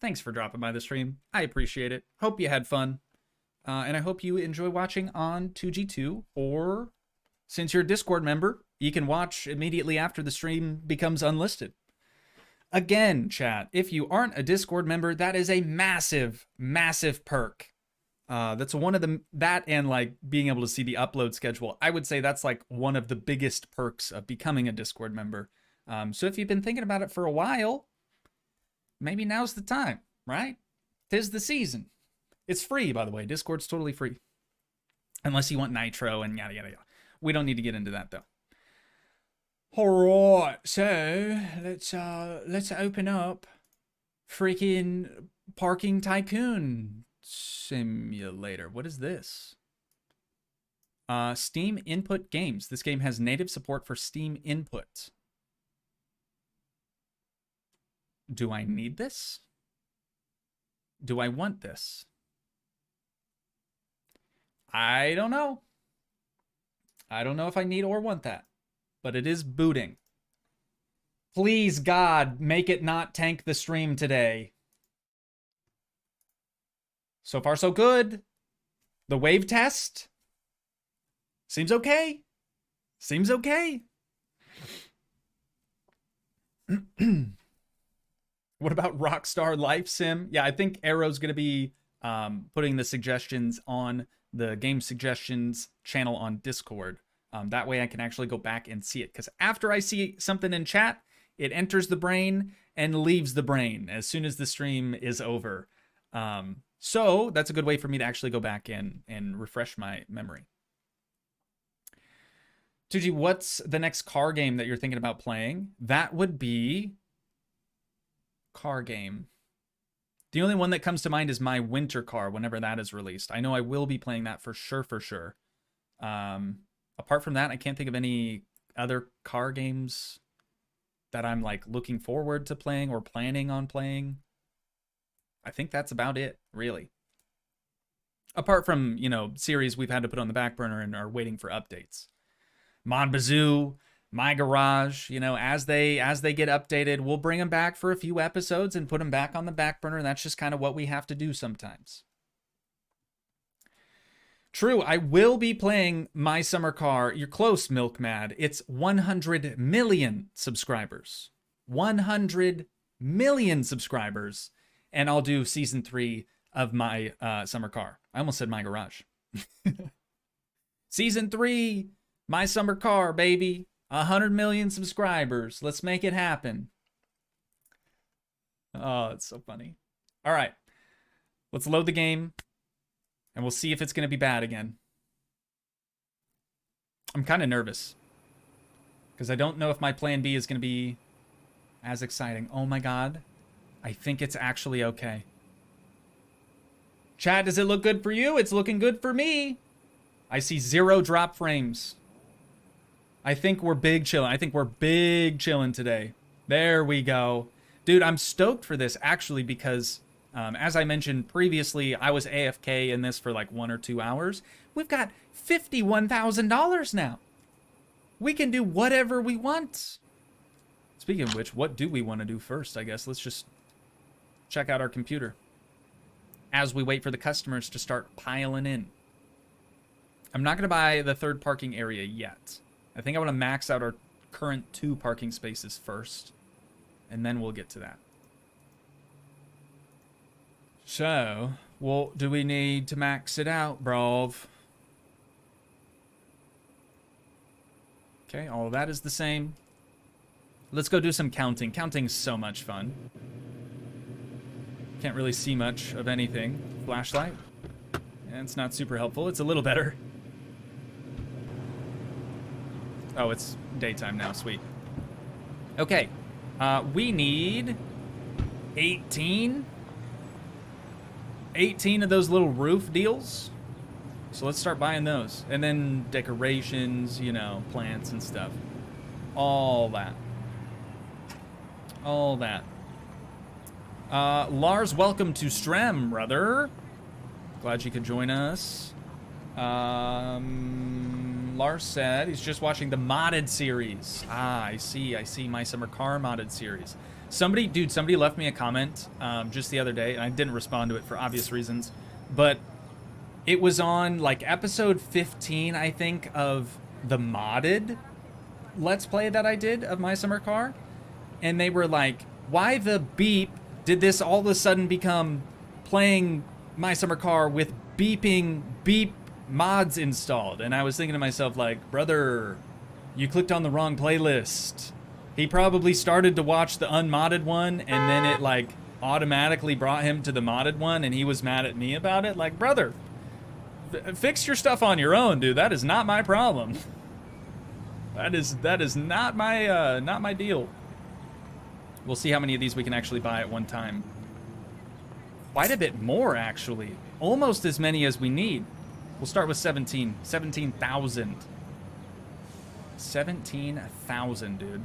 thanks for dropping by the stream. I appreciate it. Hope you had fun. And I hope you enjoy watching on Toogii 2, or since you're a Discord member, you can watch immediately after the stream becomes unlisted. Again, chat, if you aren't a Discord member, that is a massive, massive perk. That's one of the, that and like being able to see the upload schedule. I would say that's like one of the biggest perks of becoming a Discord member. So if you've been thinking about it for a while, maybe now's the time, right? 'Tis the season. It's free, by the way. Discord's totally free. Unless you want Nitro and yada, yada, yada. We don't need to get into that though. All right, so let's open up freaking Parking Tycoon Simulator. What is this? Steam Input Games. This game has native support for Steam Input. Do I need this? Do I want this? I don't know. I don't know if I need or want that. But it is booting. Please, God, make it not tank the stream today. So far, so good. The wave test seems okay. Seems okay. What about Rockstar Life Sim? Yeah, I think Arrow's going to be putting the suggestions on the game suggestions channel on Discord. That way I can actually go back and see it. Because after I see something in chat, it enters the brain and leaves the brain as soon as the stream is over. So that's a good way for me to actually go back in and refresh my memory. Toogii, what's the next car game that you're thinking about playing? That would be car game. The only one that comes to mind is My Winter Car whenever that is released. I know I will be playing that for sure. Apart from that, I can't think of any other car games that I'm like looking forward to playing or planning on playing. I think that's about it, really. Apart from, you know, series we've had to put on the back burner and are waiting for updates. Mon Bazoo, My Garage, you know, as they get updated, we'll bring them back for a few episodes and put them back on the back burner. And that's just kind of what we have to do sometimes. True, I will be playing My Summer Car. You're close, Milk Mad. It's 100 million subscribers. 100 million subscribers. And I'll do season 3 of My Summer Car. I almost said My Garage. Season 3, My Summer Car, baby. 100 million subscribers. Let's make it happen. Oh, it's so funny. All right. Let's load the game. And we'll see if it's going to be bad again. I'm kind of nervous. Because I don't know if my plan B is going to be as exciting. Oh my god. I think it's actually okay. Chat, does it look good for you? It's looking good for me. I see 0 drop frames. I think we're big chilling. I think we're big chilling today. There we go. Dude, I'm stoked for this actually because... as I mentioned previously, I was AFK in this for like 1 or 2 hours. We've got $51,000 now. We can do whatever we want. Speaking of which, what do we want to do first, I guess? Let's just check out our computer as we wait for the customers to start piling in. I'm not going to buy the 3rd parking area yet. I think I want to max out our current 2 parking spaces first, and then we'll get to that. So, what do we need to max it out, brov? Okay, all of that is the same. Let's go do some counting. Counting's so much fun. Can't really see much of anything. Flashlight. And it's not super helpful. It's a little better. Oh, it's daytime now. Sweet. Okay. We need 18 of those little roof deals. So let's start buying those. And then decorations, you know, plants and stuff. All that. All that. Lars, welcome to Strem, brother. Glad you could join us. Lars said he's just watching the modded series. Ah, I see. My Summer Car modded series. Somebody left me a comment just the other day, and I didn't respond to it for obvious reasons, but it was on like episode 15, I think, of the modded Let's Play that I did of My Summer Car, and they were like, why the beep did this all of a sudden become playing My Summer Car with beeping beep mods installed? And I was thinking to myself, like, brother, you clicked on the wrong playlist. He probably started to watch the unmodded one, and then it, like, automatically brought him to the modded one, and he was mad at me about it. Like, brother, fix your stuff on your own, dude. That is not my problem. That is not my deal. We'll see how many of these we can actually buy at one time. Quite a bit more, actually. Almost as many as we need. We'll start with 17,000. 17,000, dude.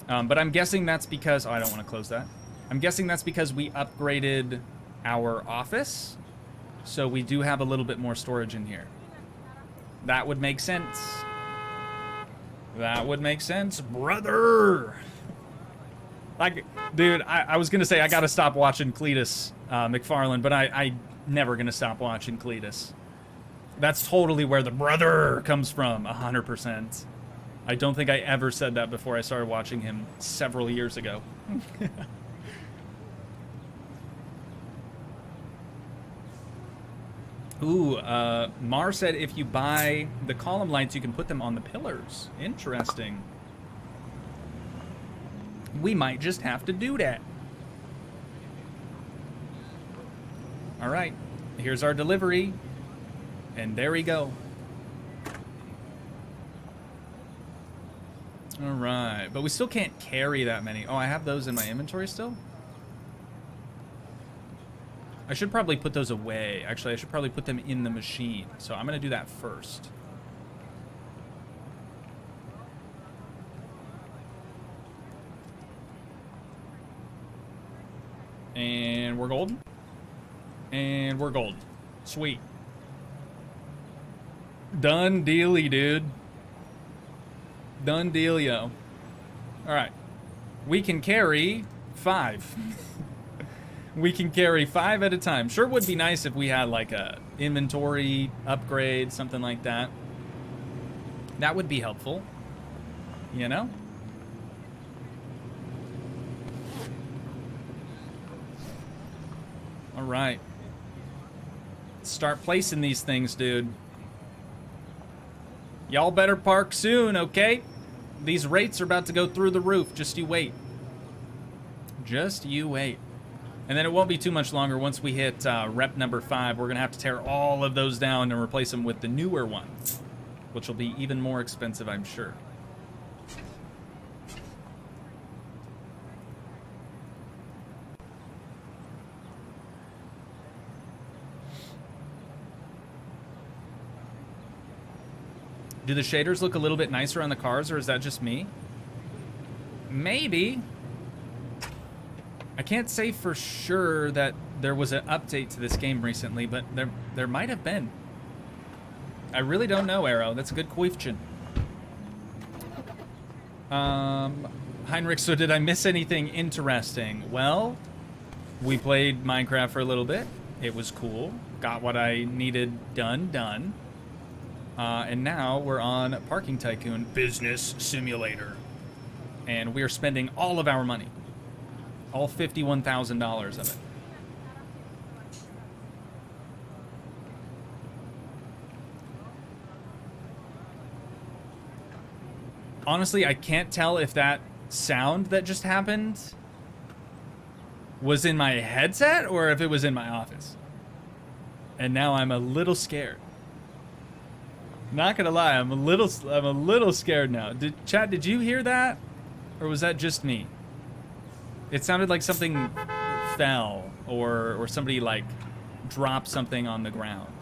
But I'm guessing that's because... Oh, I don't want to close that. I'm guessing that's because we upgraded our office. So we do have a little bit more storage in here. That would make sense. That would make sense, brother. Like, dude, I was going to say I got to stop watching Cletus McFarlane, but I never going to stop watching Cletus. That's totally where the brother comes from, 100%. I don't think I ever said that before I started watching him several years ago. Ooh, Mar said if you buy the column lights, you can put them on the pillars. Interesting. We might just have to do that. All right, here's our delivery. And there we go. All right, but we still can't carry that many. Oh, I have those in my inventory still? I should probably put those away. Actually, I should probably put them in the machine. So I'm going to do that first. And we're golden. And we're golden. Sweet. Done dealy, dude. Done dealio. All right. We can carry 5. We can carry 5 at a time. Sure would be nice if we had like a inventory upgrade, something like that. That would be helpful. You know? All right. Start placing these things, dude. Y'all better park soon, okay? These rates are about to go through the roof. Just you wait. Just you wait. And then it won't be too much longer once we hit rep number 5. We're going to have to tear all of those down and replace them with the newer ones, which will be even more expensive, I'm sure. Do the shaders look a little bit nicer on the cars, or is that just me? Maybe. I can't say for sure that there was an update to this game recently, but there might have been. I really don't know, Arrow. That's a good question. Heinrich, so did I miss anything interesting? Well, we played Minecraft for a little bit. It was cool. Got what I needed done. And now we're on Parking Tycoon Business Simulator. And we are spending all of our money. All $51,000 of it. Honestly, I can't tell if that sound that just happened was in my headset or if it was in my office. And now I'm a little scared. Not gonna lie, I'm a little scared now. Chat, did you hear that? Or was that just me? It sounded like something fell or somebody like dropped something on the ground.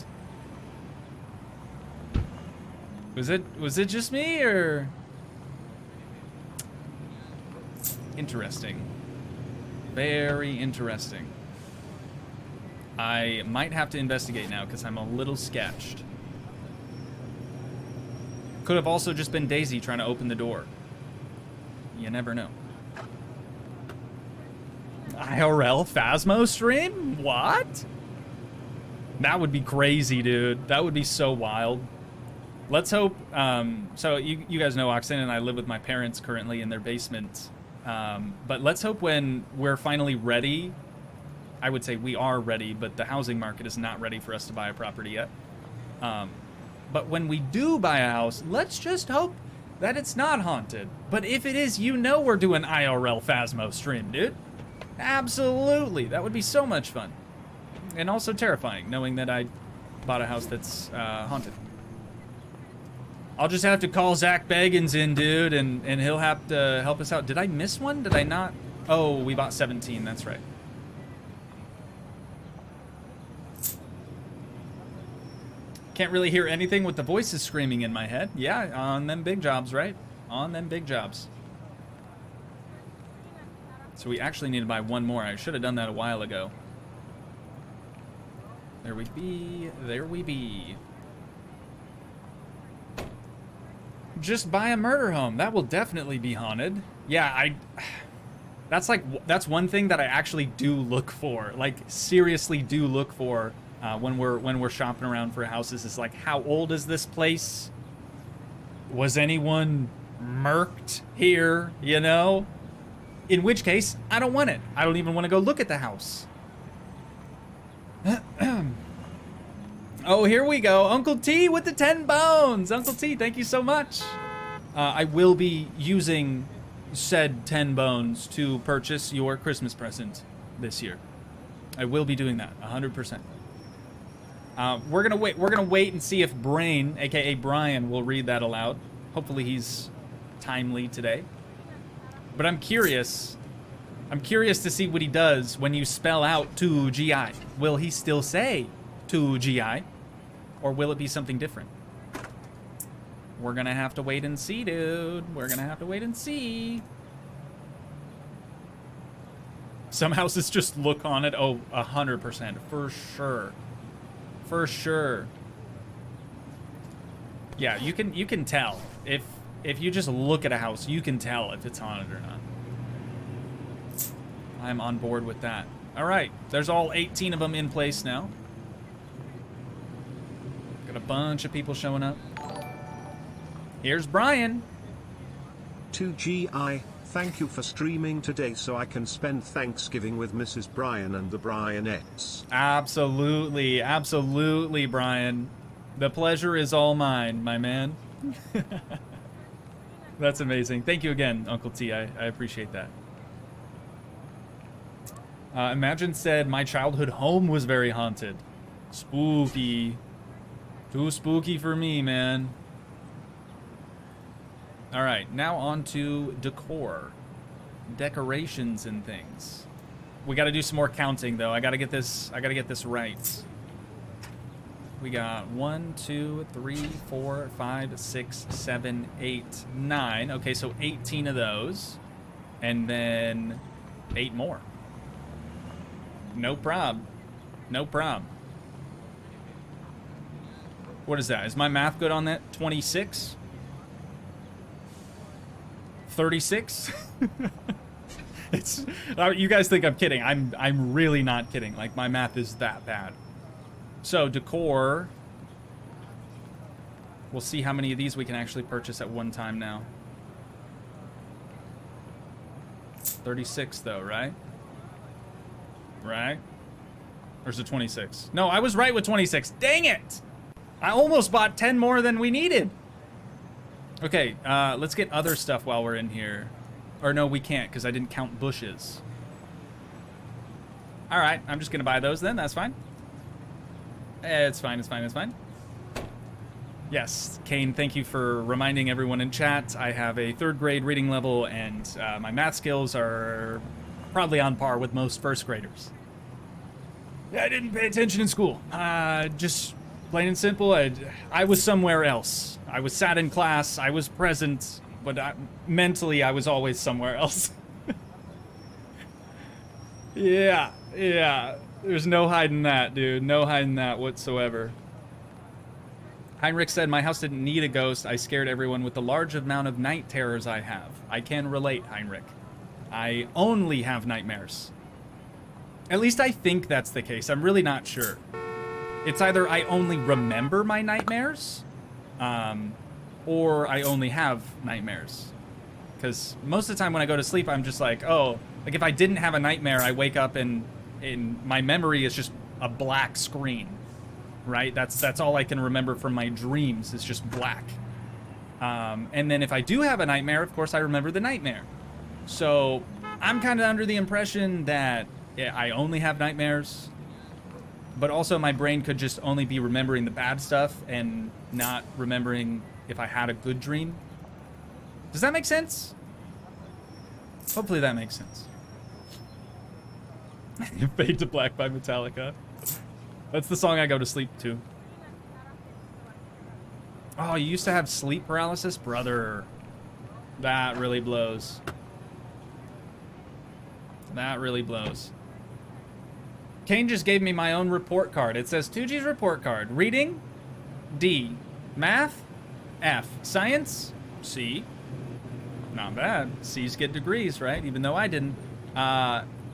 Was it just me or? Interesting. Very interesting. I might have to investigate now because I'm a little sketched. Could have also just been Daisy trying to open the door. You never know. IRL Phasmo stream? What? That would be crazy, dude. That would be so wild. Let's hope, so you guys know Oxen and I live with my parents currently in their basement. But let's hope when we're finally ready, I would say we are ready, but the housing market is not ready for us to buy a property yet. But when we do buy a house, let's just hope that it's not haunted. But if it is, you know we're doing IRL Phasmo stream, dude. Absolutely. That would be so much fun. And also terrifying, knowing that I bought a house that's haunted. I'll just have to call Zach Baggins in, dude, and he'll have to help us out. Did I miss one? Did I not? Oh, we bought 17. That's right. Can't really hear anything with the voices screaming in my head. Yeah, on them big jobs, right? On them big jobs. So we actually need to buy one more. I should have done that a while ago. There we be. There we be. Just buy a murder home. That will definitely be haunted. Yeah, that's one thing that I actually do look for. Like, seriously do look for when we're shopping around for houses. Is like, how old is this place? Was anyone murked here, you know? In which case, I don't want it. I don't even want to go look at the house. Oh, here we go. Uncle T with the 10 bones. Uncle T, thank you so much. I will be using said 10 bones to purchase your Christmas present this year. I will be doing that, 100%. We're gonna wait and see if Brain, aka Brian, will read that aloud. Hopefully he's timely today. But I'm curious. I'm curious to see what he does when you spell out Toogii. Will he still say Toogii? Or will it be something different? We're gonna have to wait and see, dude. We're gonna have to wait and see. Some houses just look on it. Oh, 100%. For sure. For sure. Yeah, you can tell. If you just look at a house, you can tell if it's haunted or not. I'm on board with that. All right, there's all 18 of them in place now. Got a bunch of people showing up. Here's Brian. Toogii, thank you for streaming today so I can spend Thanksgiving with Mrs. Brian and the Brianettes. Absolutely, absolutely, Brian. The pleasure is all mine, my man. That's amazing. Thank you again, Uncle T. I appreciate that. Imagine said, my childhood home was very haunted. Spooky. Too spooky for me, man. All right, now on to decor. Decorations and things. We got to do some more counting, though. I got to get this right. We got 1, 2, 3, 4, 5, 6, 7, 8, 9. Okay, so 18 of those. And then 8 more. No prob. No prob. What is that? Is my math good on that? 26? 36? It's you guys think I'm kidding. I'm really not kidding. Like, my math is that bad. So, decor. We'll see how many of these we can actually purchase at one time now. 36 though, right? Right? Or is it 26? No, I was right with 26. Dang it! I almost bought 10 more than we needed. Okay, let's get other stuff while we're in here. Or no, we can't, because I didn't count bushes. Alright, I'm just gonna buy those then, that's fine. It's fine, it's fine, it's fine. Yes, Kane, thank you for reminding everyone in chat. I have a 3rd grade reading level, and my math skills are probably on par with most 1st graders. I didn't pay attention in school. Just plain and simple, I was somewhere else. I was sat in class, I was present, but mentally I was always somewhere else. Yeah. There's no hiding that, dude. No hiding that whatsoever. Heinrich said, my house didn't need a ghost. I scared everyone with the large amount of night terrors I have. I can relate, Heinrich. I only have nightmares. At least I think that's the case. I'm really not sure. It's either I only remember my nightmares, or I only have nightmares. Because most of the time when I go to sleep, I'm just like, oh, like if I didn't have a nightmare, I wake up and my memory is just a black screen, right? That's all I can remember from my dreams. It's just black. And then if I do have a nightmare, of course, I remember the nightmare. So I'm kind of under the impression that I only have nightmares, but also my brain could just only be remembering the bad stuff and not remembering if I had a good dream. Does that make sense? Hopefully that makes sense. Fade to Black by Metallica. That's the song I go to sleep to. Oh, you used to have sleep paralysis? Brother. That really blows. That really blows. Kane just gave me my own report card. It says Toogii's report card. Reading, D. Math, F. Science, C. Not bad. C's get degrees, right? Even though I didn't.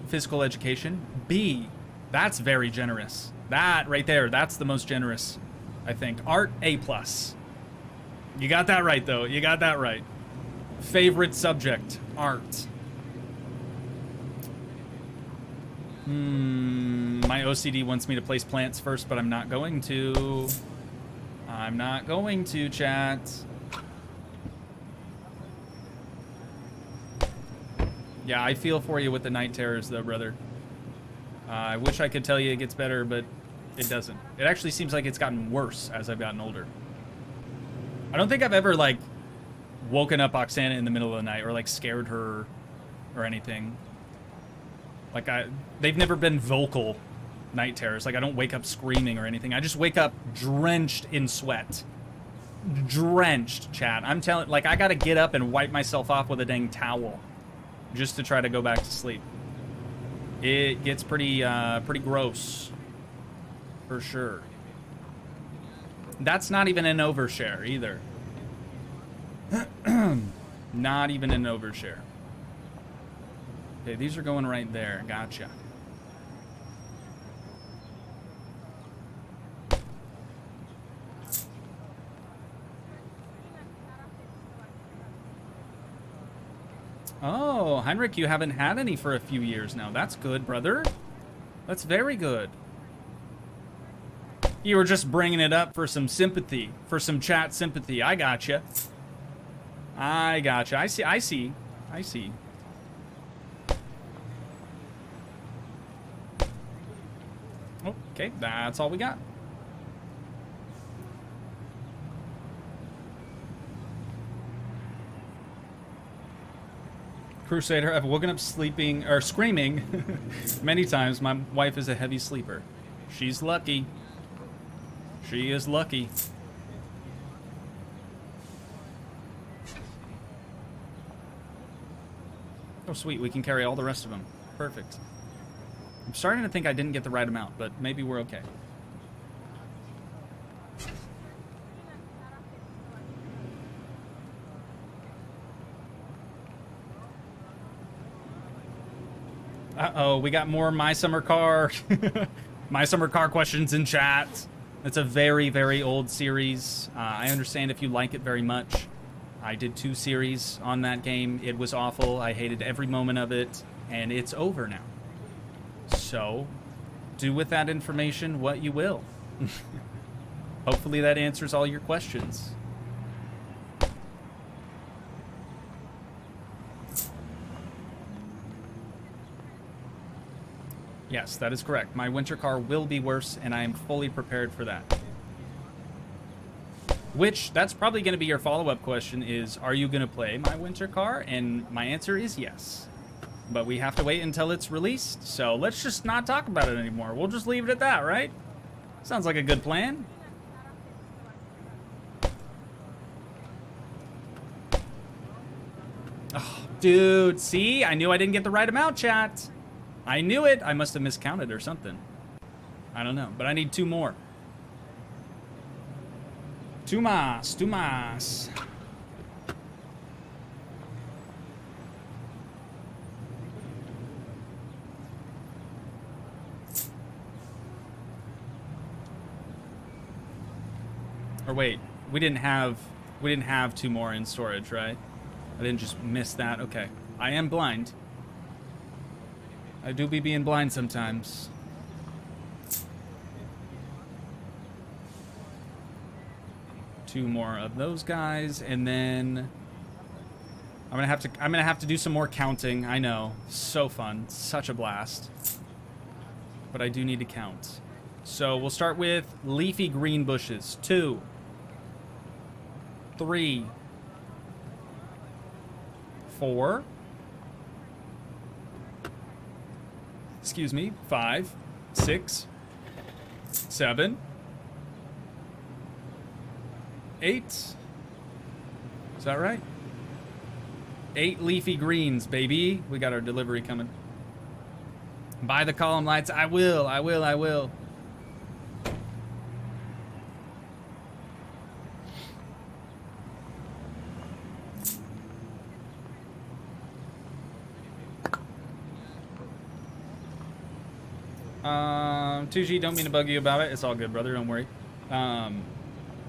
Physical education, B. That's very generous. That right there, that's the most generous, I think. Art, A+. You got that right, though. You got that right. Favorite subject, art. My OCD wants me to place plants first, but I'm not going to. I'm not going to, chat. Yeah, I feel for you with the night terrors, though, brother. I wish I could tell you it gets better, but it doesn't. It actually seems like it's gotten worse as I've gotten older. I don't think I've ever, like, woken up Oksana in the middle of the night or, like, scared her or anything. Like, they've never been vocal night terrors. Like, I don't wake up screaming or anything. I just wake up drenched in sweat. Drenched, chat. I'm telling, like, I gotta get up and wipe myself off with a dang towel just to try to go back to sleep. It gets pretty gross. For sure. That's not even an overshare either. Not even an overshare. Okay, these are going right there. Gotcha. Oh, Heinrich, you haven't had any for a few years now. That's good, brother. That's very good. You were just bringing it up for some sympathy, for some chat sympathy. I gotcha. I gotcha. I see. I see. I see. Okay, that's all we got. Crusader, I've woken up sleeping or screaming many times. My wife is a heavy sleeper. She's lucky. She is lucky. Oh, sweet. We can carry all the rest of them. Perfect. I'm starting to think I didn't get the right amount, but maybe we're okay. Uh-oh, we got more My Summer Car. My Summer Car questions in chat. It's a very, very old series. I understand if you like it very much. I did 2 series on that game. It was awful. I hated every moment of it, and it's over now. So, do with that information what you will. Hopefully that answers all your questions. Yes, that is correct. My winter car will be worse, and I am fully prepared for that. Which, that's probably going to be your follow-up question is, are you going to play my winter car? And my answer is yes. But we have to wait until it's released, so let's just not talk about it anymore. We'll just leave it at that, right? Sounds like a good plan. Oh, dude, see? I knew I didn't get the right amount, chat. I knew it. I must have miscounted or something. I don't know, but I need 2 more. 2 más, 2 más. Or wait, we didn't have 2 more in storage, right? I didn't just miss that. Okay. I am blind. I do be being blind sometimes. Two more of those guys, and then I'm gonna have to do some more counting. I know, so fun, such a blast. But I do need to count. So we'll start with leafy green bushes. 2, 3, 4. Excuse me, 5, 6, 7, 8. Is that right? 8 leafy greens, baby. We got our delivery coming. Buy the column lights. I will. Toogii, don't mean to bug you about it. It's all good, brother. Don't worry.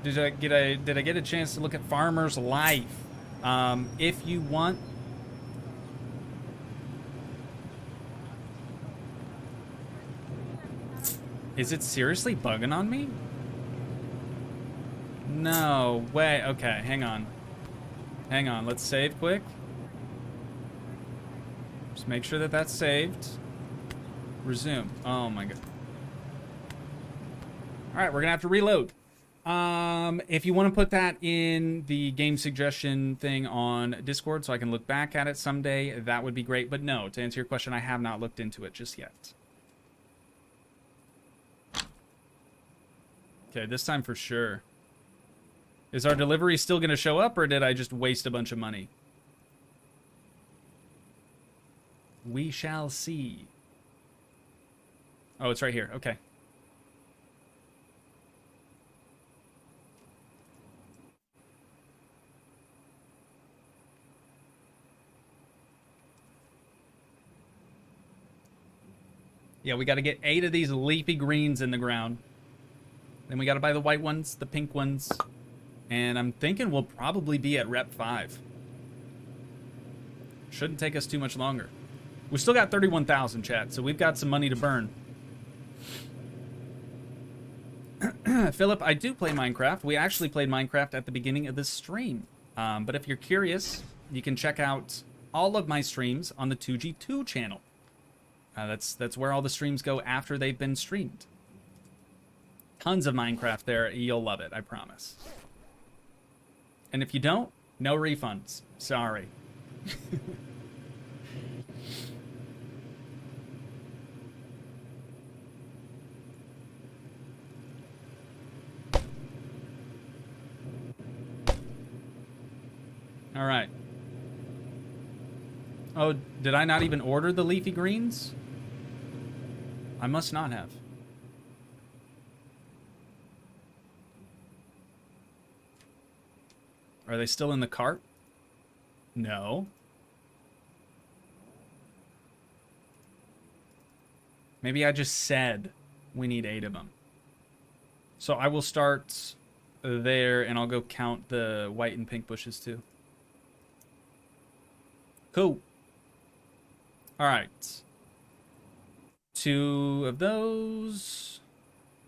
Did I get a chance to look at Farmer's Life? If you want, Is it seriously bugging on me? No way. Okay, hang on. Hang on, let's save quick. Just make sure that that's saved. Resume. Oh my god. Alright, we're gonna have to reload. If you want to put that in the game suggestion thing on Discord so I can look back at it someday, that would be great. But no, to answer your question, I have not looked into it just yet. Okay, this time for sure. Is our delivery still going to show up, or did I just waste a bunch of money? We shall see. Oh, it's right here. Okay. Yeah, we got to get 8 of these leafy greens in the ground. Then we got to buy the white ones, the pink ones. And I'm thinking we'll probably be at rep 5. Shouldn't take us too much longer. We still got 31,000, chat, so we've got some money to burn. Philip, I do play Minecraft. We actually played Minecraft at the beginning of this stream. But if you're curious, you can check out all of my streams on the Toogii 2 channel. That's where all the streams go after they've been streamed. Tons of Minecraft there. You'll love it, I promise. And if you don't, no refunds. Sorry. All right. Oh, did I not even order the leafy greens? I must not have. Are they still in the cart? No. Maybe I just said we need 8 of them. So I will start there, and I'll go count the white and pink bushes too. Cool. All right. 2 of those.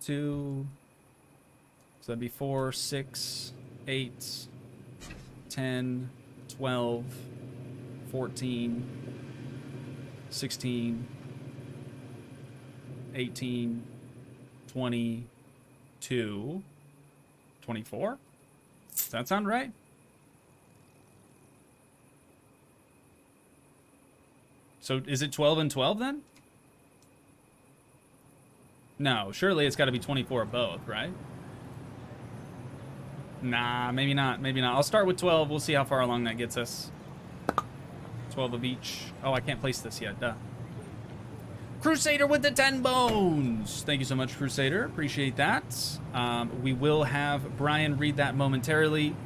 2. So that'd be 4, 6, 8, 10, 12, 14, 16, 18, 22, 24? Does that sound right? So is it 12 and 12 then? No, surely it's got to be 24 of both, right? Nah, maybe not. Maybe not. I'll start with 12. We'll see how far along that gets us. 12 of each. Oh, I can't place this yet. Duh. Crusader with the 10 bones. Thank you so much, Crusader. Appreciate that. We will have Brian read that momentarily.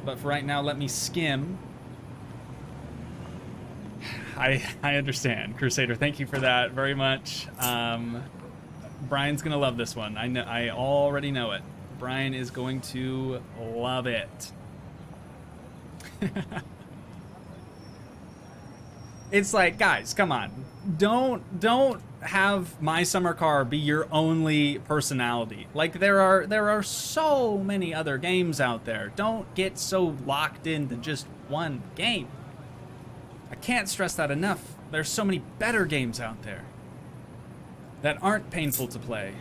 But for right now, let me skim. I understand, Crusader. Thank you for that very much. Brian's going to love this one. I already know it. Brian is going to love it. It's like, guys, come on. Don't have My Summer Car be your only personality. Like, there are so many other games out there. Don't get so locked into just one game. I can't stress that enough. There's so many better games out there that aren't painful to play.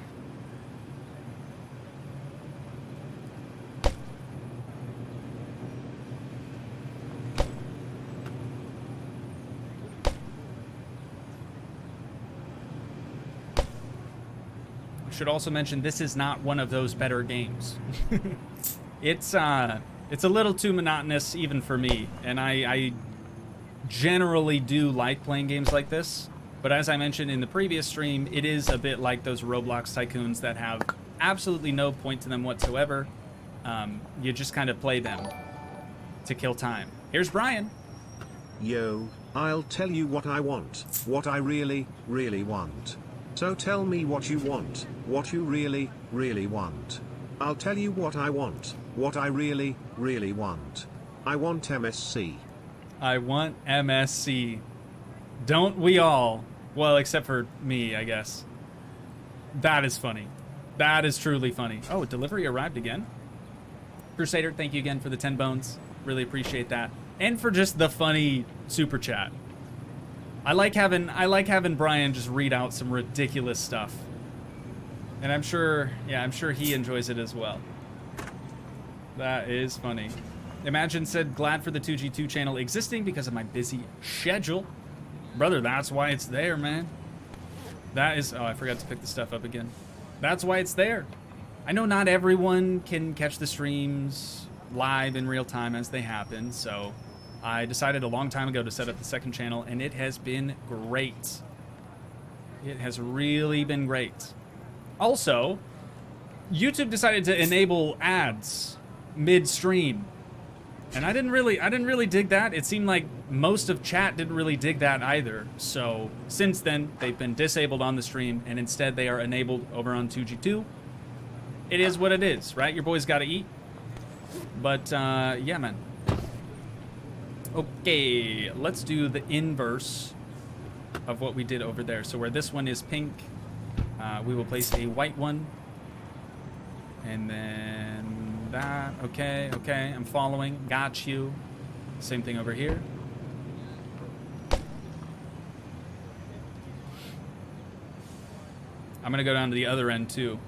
Should also mention this is not one of those better games. It's a little too monotonous even for me, and I generally do like playing games like this, but as I mentioned in the previous stream, it is a bit like those Roblox tycoons that have absolutely no point to them whatsoever. You just kind of play them to kill time. Here's Brian. Yo, I'll tell you what I want, what I really, really want. So tell me what you want, what you really, really want. I'll tell you what I want, what I really, really want. I want MSC. I want MSC. Don't we all? Well, except for me, I guess. That is funny. That is truly funny. Oh, delivery arrived again. Crusader, thank you again for the 10 bones. Really appreciate that. And for just the funny super chat. I like having Brian just read out some ridiculous stuff. And I'm sure he enjoys it as well. That is funny. Imagine said, glad for the Toogii 2 channel existing because of my busy schedule. Brother, that's why it's there, man. That is, oh, I forgot to pick the stuff up again. That's why it's there. I know not everyone can catch the streams live in real time as they happen, so I decided a long time ago to set up the second channel, and it has been great. It has really been great. Also, YouTube decided to enable ads mid-stream, and I didn't really dig that. It seemed like most of chat didn't really dig that either. So since then, they've been disabled on the stream, and instead they are enabled over on Toogii 2. It is what it is, right? Your boys got to eat. But yeah, man. Okay, let's do the inverse of what we did over there. So where this one is pink, we will place a white one. And then that, okay, I'm following, got you. Same thing over here. I'm gonna go down to the other end too.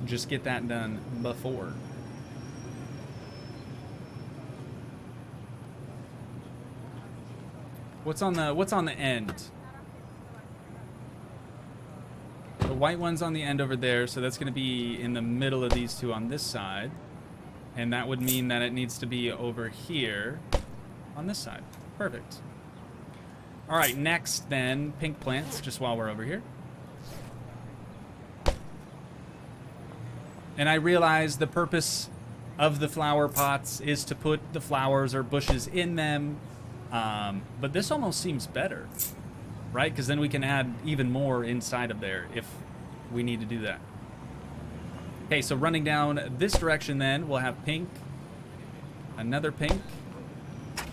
Just get that done before. What's on the end? The white one's on the end over there, so that's going to be in the middle of these two on this side. And that would mean that it needs to be over here on this side. Perfect. All right, next then, pink plants, just while we're over here. And I realize the purpose of the flower pots is to put the flowers or bushes in them. But this almost seems better, right? Because then we can add even more inside of there if we need to do that. Okay, so running down this direction then, we'll have pink, another pink,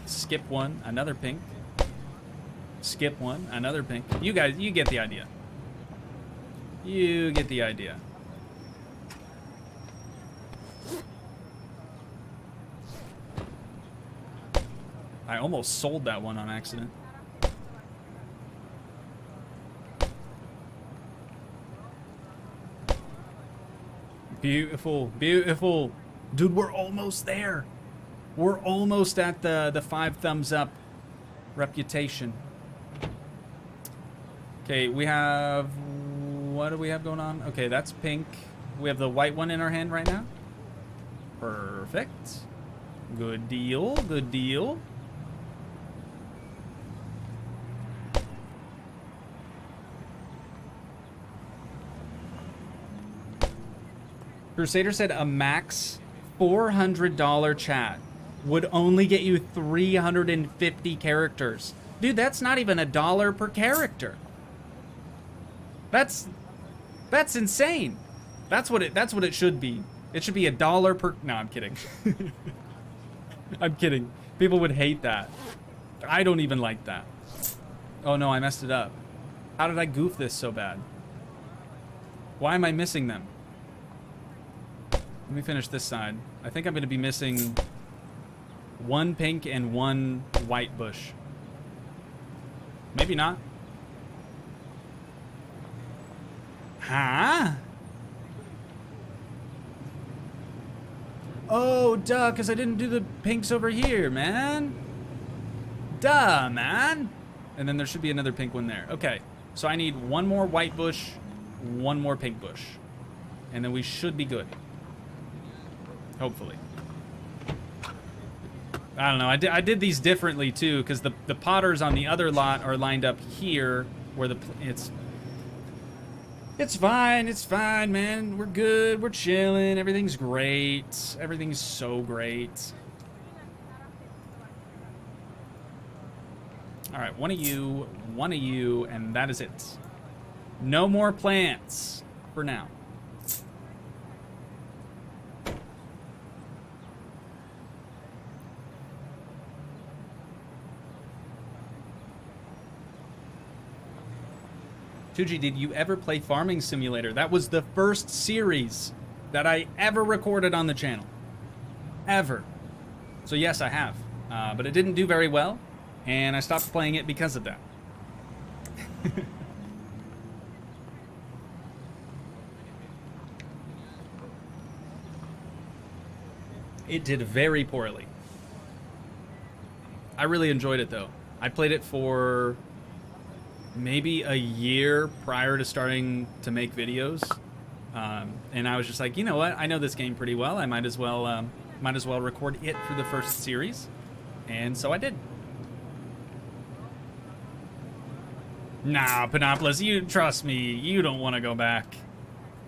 skip one, another pink, skip one, another pink. You guys, you get the idea. You get the idea. I almost sold that one on accident. Beautiful, beautiful. Dude, we're almost there. We're almost at the 5 thumbs up reputation. Okay, we have, what do we have going on? Okay, that's pink. We have the white one in our hand right now. Perfect. Good deal, good deal. Crusader said a max $400 chat would only get you 350 characters. Dude, that's not even $1 per character. That's insane. That's what it should be. It should be $1 per. No, I'm kidding. I'm kidding. People would hate that. I don't even like that. Oh no, I messed it up. How did I goof this so bad? Why am I missing them? Let me finish this side. I think I'm going to be missing 1 pink and 1 white bush. Maybe not. Huh? Oh, duh, because I didn't do the pinks over here, man. Duh, man. And then there should be another pink one there. Okay, so I need 1 more white bush, 1 more pink bush. And then we should be good. Hopefully. I don't know. I did these differently too, because the potters on the other lot are lined up here, where it's fine. It's fine, man. We're good. We're chilling. Everything's great. Everything's so great. All right, one of you, and that is it. No more plants for now. Toogii, did you ever play Farming Simulator? That was the first series that I ever recorded on the channel. Ever. So yes, I have. But it didn't do very well, and I stopped playing it because of that. It did very poorly. I really enjoyed it, though. I played it for maybe a year prior to starting to make videos, and I was just like, you know what? I know this game pretty well. I might as well record it for the first series, and so I did. Nah, Panopolis, you trust me. You don't want to go back.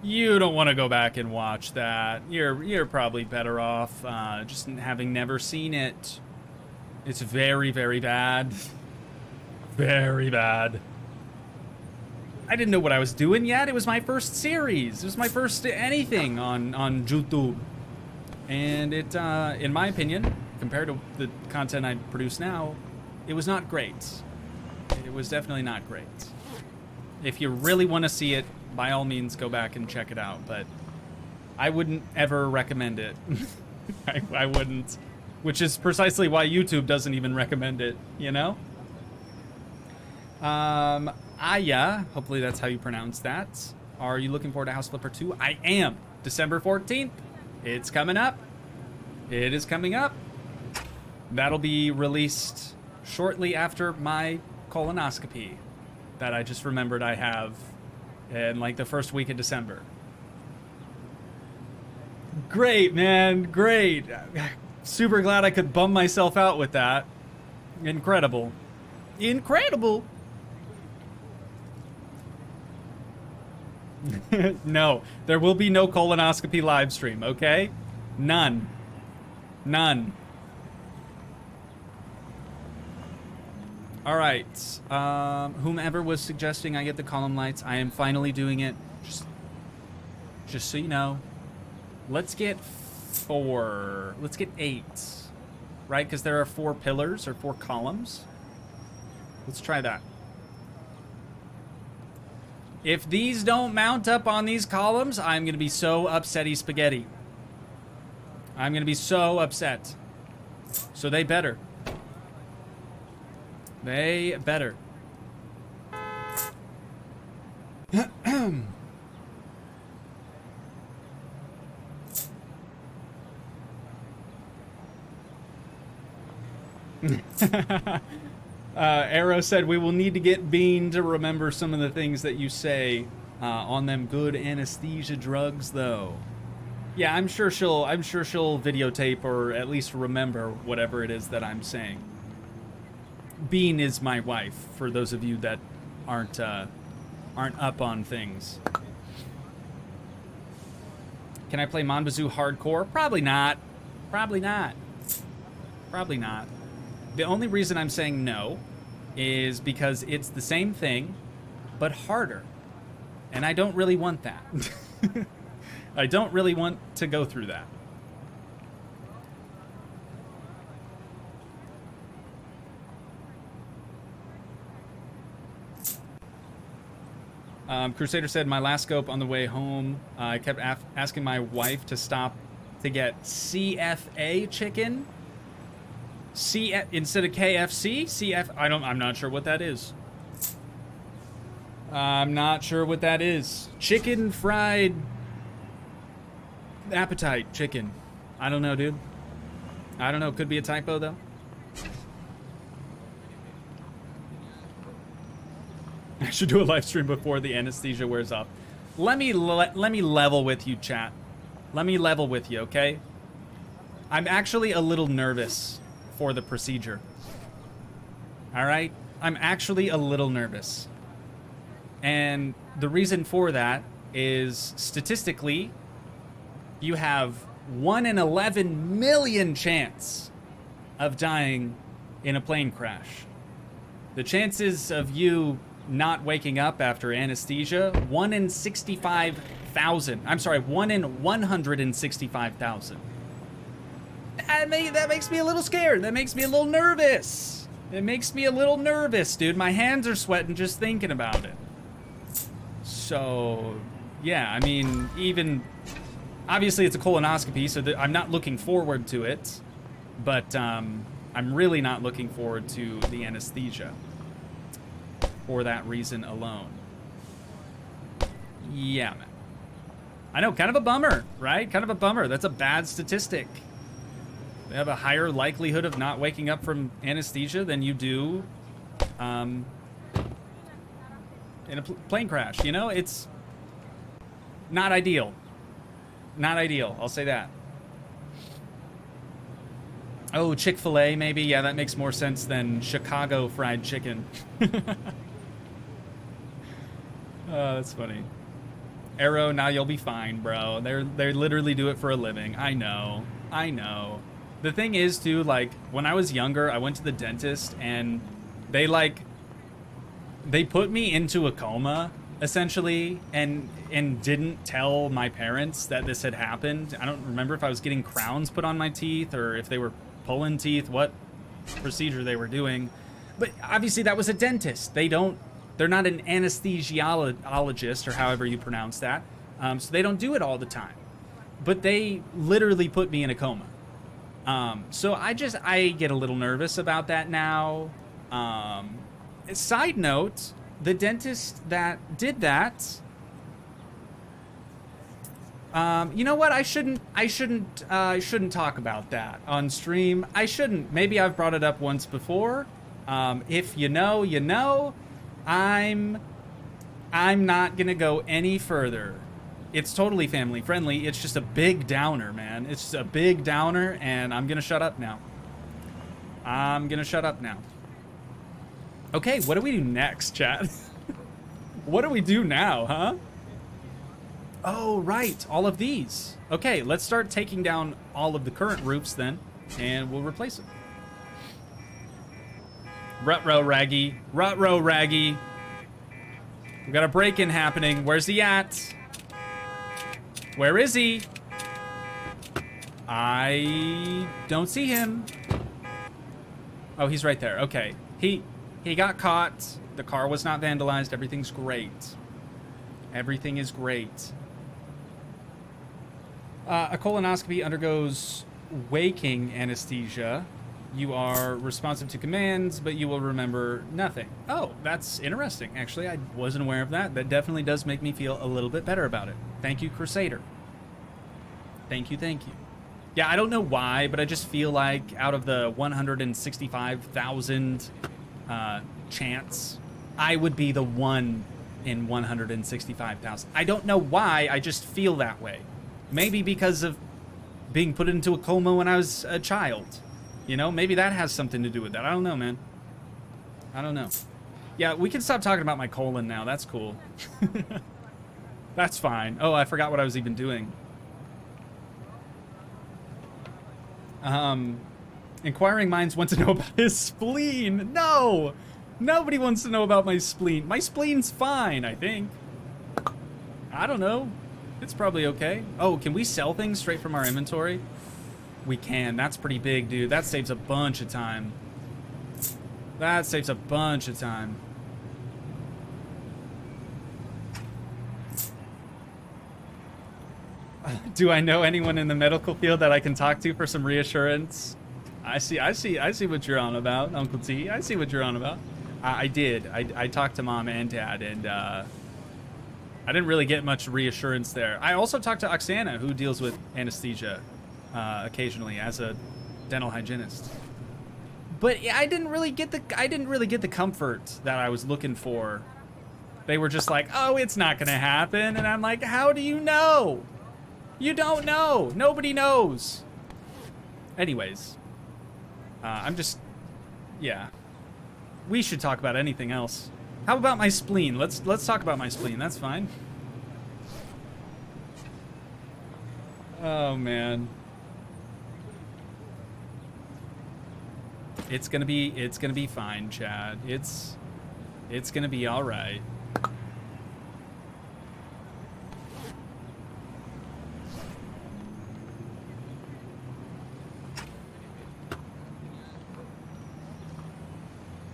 You don't want to go back and watch that. You're probably better off just having never seen it. It's very, very bad. Very bad. I didn't know what I was doing yet. It was my first series. It was my first anything on YouTube. And it, in my opinion, compared to the content I produce now, it was not great. It was definitely not great. If you really want to see it, by all means, go back and check it out. But I wouldn't ever recommend it. I wouldn't. Which is precisely why YouTube doesn't even recommend it, you know? Aya, hopefully that's how you pronounce that. Are you looking forward to House Flipper 2? I am. December 14th. It's coming up. It is coming up. That'll be released shortly after my colonoscopy that I just remembered I have in like the first week of December. Great, man. Great. Super glad I could bum myself out with that. Incredible. Incredible. No, there will be no colonoscopy live stream, okay? None. None. All right. Whomever was suggesting I get the column lights, I am finally doing it. Just so you know. Let's get 4. Let's get 8. Right? Because there are 4 pillars or 4 columns. Let's try that. If these don't mount up on these columns, I'm going to be so upsetty spaghetti. I'm going to be so upset. So they better. They better. Arrow said we will need to get Bean to remember some of the things that you say on them good anesthesia drugs, though. Yeah, I'm sure she'll videotape or at least remember whatever it is that I'm saying. Bean is my wife, for those of you that aren't up on things. Can I play Monbazoo hardcore? Probably not. Probably not. Probably not. The only reason I'm saying no is because it's the same thing, but harder. And I don't really want that. I don't really want to go through that. Crusader said, my last scope on the way home, I kept asking my wife to stop to get CFA chicken. Instead of KFC? I'm not sure what that is. I'm not sure what that is. Chicken fried appetite chicken. I don't know, dude. I don't know. Could be a typo, though. I should do a live stream before the anesthesia wears off. Let me level with you, chat. Let me level with you, okay? I'm actually a little nervous for the procedure. All right? I'm actually a little nervous. And the reason for that is statistically, you have 1 in 11 million chance of dying in a plane crash. The chances of you not waking up after anesthesia, 1 in 65,000. I'm sorry, 1 in 165,000. That makes me a little scared. That makes me a little nervous. It makes me a little nervous, dude. My hands are sweating just thinking about it. So, yeah, I mean, even obviously it's a colonoscopy, so I'm not looking forward to it, but I'm really not looking forward to the anesthesia for that reason alone. Yeah, man. I know, kind of a bummer, right? Kind of a bummer. That's a bad statistic. They have a higher likelihood of not waking up from anesthesia than you do in a plane crash. You know, it's not ideal. Not ideal, I'll say that. Oh, Chick-fil-A maybe? Yeah, that makes more sense than Chicago fried chicken. Oh, that's funny. Arrow, now you'll be fine, bro. They literally do it for a living. I know. The thing is, too, like, when I was younger, I went to the dentist, and they put me into a coma, essentially, and didn't tell my parents that this had happened. I don't remember if I was getting crowns put on my teeth, or if they were pulling teeth, what procedure they were doing. But obviously that was a dentist. They're not an anesthesiologist, or however you pronounce that. So they don't do it all the time. But they literally put me in a coma. So I get a little nervous about that now. Side note, the dentist that did that, you know what? I shouldn't talk about that on stream. I shouldn't. Maybe I've brought it up once before. If you know, you know. I'm not gonna go any further. It's totally family friendly. It's just a big downer, man. It's just a big downer, and I'm gonna shut up now. Okay, what do we do next, chat? What do we do now, huh? Oh, right, all of these. Okay, let's start taking down all of the current roofs then, and we'll replace them. Ruh-roh, Raggy. Ruh-roh, Raggy. We got a break-in happening. Where's he at? Where is he? I don't see him. Oh, he's right there. Okay. He got caught. The car was not vandalized. Everything's great. Everything is great. A colonoscopy undergoes waking anesthesia. You are responsive to commands, but you will remember nothing. Oh, that's interesting. Actually, I wasn't aware of that. That definitely does make me feel a little bit better about it. Thank you, Crusader. Thank you. Yeah, I don't know why, but I just feel like out of the 165,000 chance, I would be the one in 165,000. I don't know why, I just feel that way. Maybe because of being put into a coma when I was a child. You know, maybe that has something to do with that. I don't know, man. I don't know. Yeah, we can stop talking about my colon now. That's cool. That's fine. Oh, I forgot what I was even doing. Inquiring minds want to know about his spleen. No! Nobody wants to know about my spleen. My spleen's fine, I think. I don't know. It's probably okay. Oh, can we sell things straight from our inventory? We can. That's pretty big, dude. That saves a bunch of time. That saves a bunch of time. Do I know anyone in the medical field that I can talk to for some reassurance? I see what you're on about, Uncle T. I see what you're on about. I did. I talked to Mom and Dad, and I didn't really get much reassurance there. I also talked to Oksana, who deals with anesthesia occasionally as a dental hygienist. But I didn't really get the comfort that I was looking for. They were just like, "Oh, it's not gonna happen," and I'm like, "How do you know? You don't know. Nobody knows." Anyways, yeah. We should talk about anything else. How about my spleen? Let's talk about my spleen. That's fine. Oh man. It's gonna be fine, Chad. It's gonna be all right.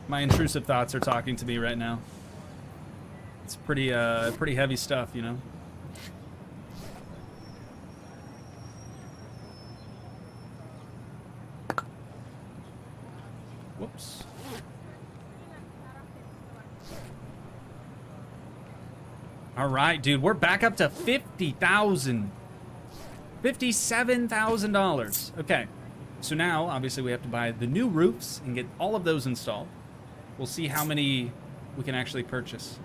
My intrusive thoughts are talking to me right now. It's pretty heavy stuff, you know. Whoops. All right, dude, we're back up to $57,000. Okay, so now obviously we have to buy the new roofs and get all of those installed. We'll see how many we can actually purchase.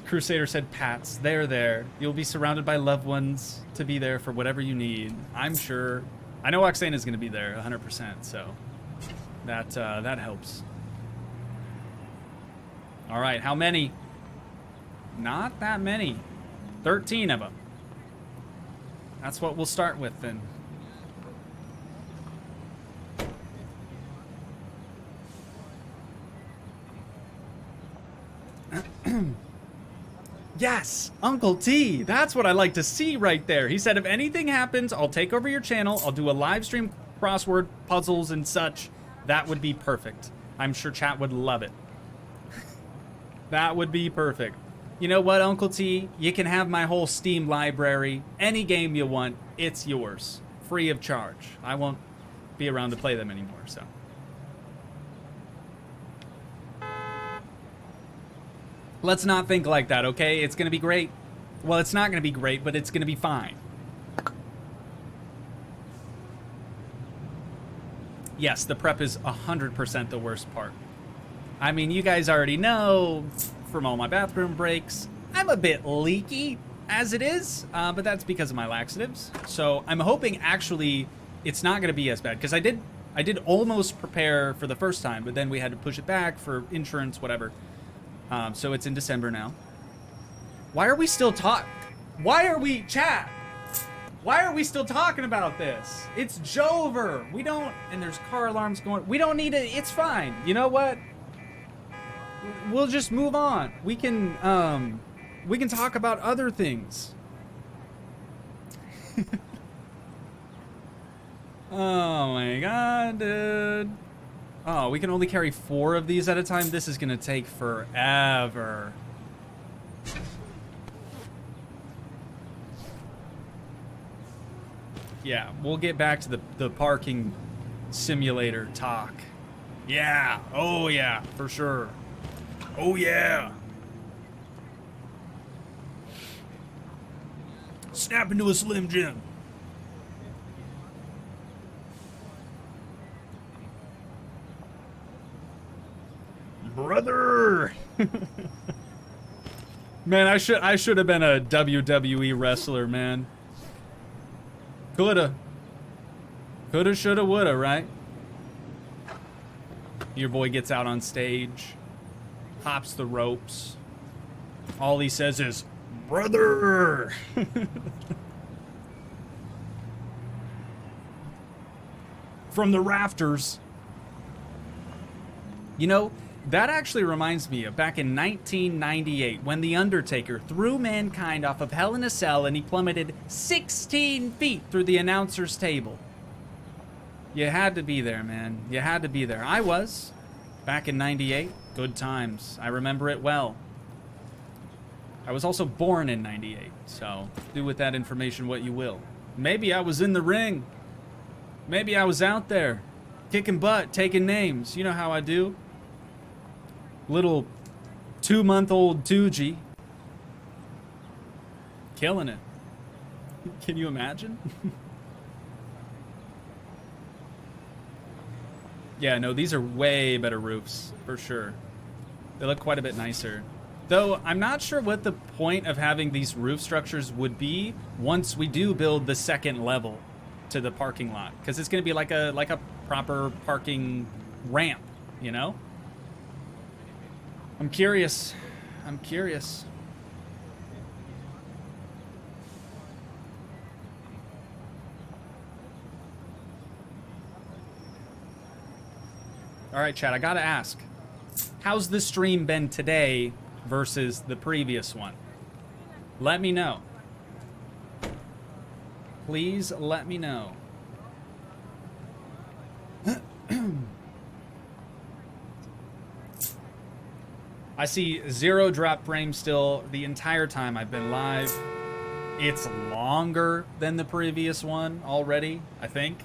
Crusader said, Pats, they're there. You'll be surrounded by loved ones to be there for whatever you need. I'm sure. I know Oxana's going to be there 100%, so that helps. All right, how many? Not that many. 13 of them. That's what we'll start with then. Yes, Uncle T. That's what I like to see right there. He said, if anything happens, I'll take over your channel. I'll do a live stream, crossword, puzzles, and such. That would be perfect. I'm sure chat would love it. That would be perfect. You know what, Uncle T? You can have my whole Steam library. Any game you want, it's yours. Free of charge. I won't be around to play them anymore, so. Let's not think like that, okay? It's gonna be great. Well, it's not gonna be great, but it's gonna be fine. Yes, the prep is 100% the worst part. I mean, you guys already know from all my bathroom breaks, I'm a bit leaky as it is, but that's because of my laxatives. So I'm hoping actually it's not gonna be as bad, because I did almost prepare for the first time, but then we had to push it back for insurance, whatever. So it's in December now. Why are we still chat? Why are we still talking about this? It's Jover. We don't, and there's car alarms going. We don't need it. It's fine. You know what? We'll just move on. We can talk about other things. Oh my god, dude. Oh, we can only carry 4 of these at a time? This is gonna take forever. Yeah, we'll get back to the parking simulator talk. Yeah, oh yeah, for sure. Oh yeah. Snap into a Slim Jim. Brother. Man, I should have been a WWE wrestler, man. Coulda, shoulda, woulda, right? Your boy gets out on stage, hops the ropes. All he says is, brother. From the rafters. You know, that actually reminds me of back in 1998 when The Undertaker threw Mankind off of Hell in a Cell and he plummeted 16 feet through the announcer's table. You had to be there, man. You had to be there. I was. Back in 98. Good times. I remember it well. I was also born in 98, so do with that information what you will. Maybe I was in the ring. Maybe I was out there, kicking butt, taking names. You know how I do. Little 2-month-old Toogii. Killing it. Can you imagine? Yeah, no, these are way better roofs, for sure. They look quite a bit nicer. Though, I'm not sure what the point of having these roof structures would be once we do build the second level to the parking lot. Because it's going to be like a proper parking ramp, you know? I'm curious. I'm curious. All right, chat, I gotta ask. How's the stream been today versus the previous one? Let me know. Please let me know. I see 0 drop frames still the entire time I've been live. It's longer than the previous one already, I think.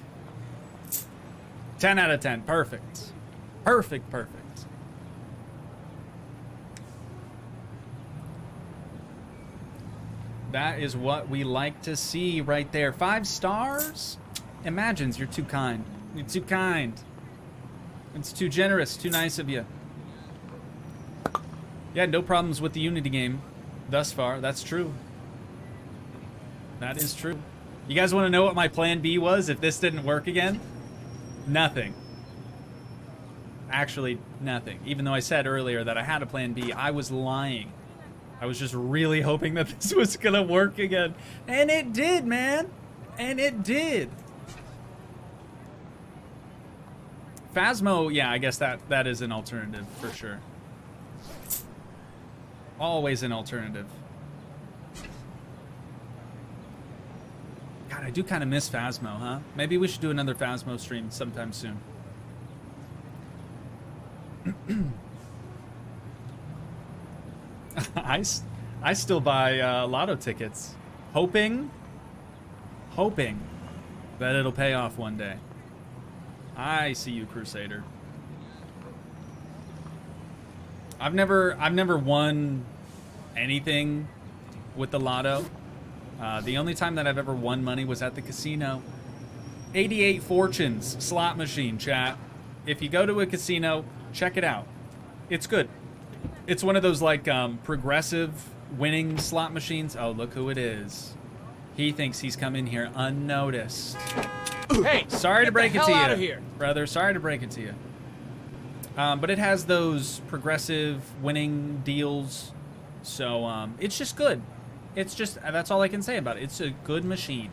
10 out of 10. Perfect. Perfect, perfect. That is what we like to see right there. 5 stars? Imagines, you're too kind. You're too kind. It's too generous, too nice of you. Yeah, no problems with the Unity game thus far. That's true. That is true. You guys want to know what my plan B was if this didn't work again? Nothing. Actually, nothing. Even though I said earlier that I had a plan B, I was lying. I was just really hoping that this was gonna work again. And it did, man. And it did. Phasmo, yeah, I guess that is an alternative for sure. Always an alternative. God, I do kind of miss Phasmo, huh? Maybe we should do another Phasmo stream sometime soon. I still buy lotto tickets, hoping that it'll pay off one day. I see you, Crusader. I've never won anything with the lotto. The only time that I've ever won money was at the casino. 88 Fortunes slot machine, chat. If you go to a casino, check it out. It's good. It's one of those like progressive winning slot machines. Oh, look who it is. He thinks he's come in here unnoticed. Hey, sorry to break it to you, here. brother. Sorry to break it to you. But it has those progressive winning deals, so it's just good. It's just, that's all I can say about it. It's a good machine,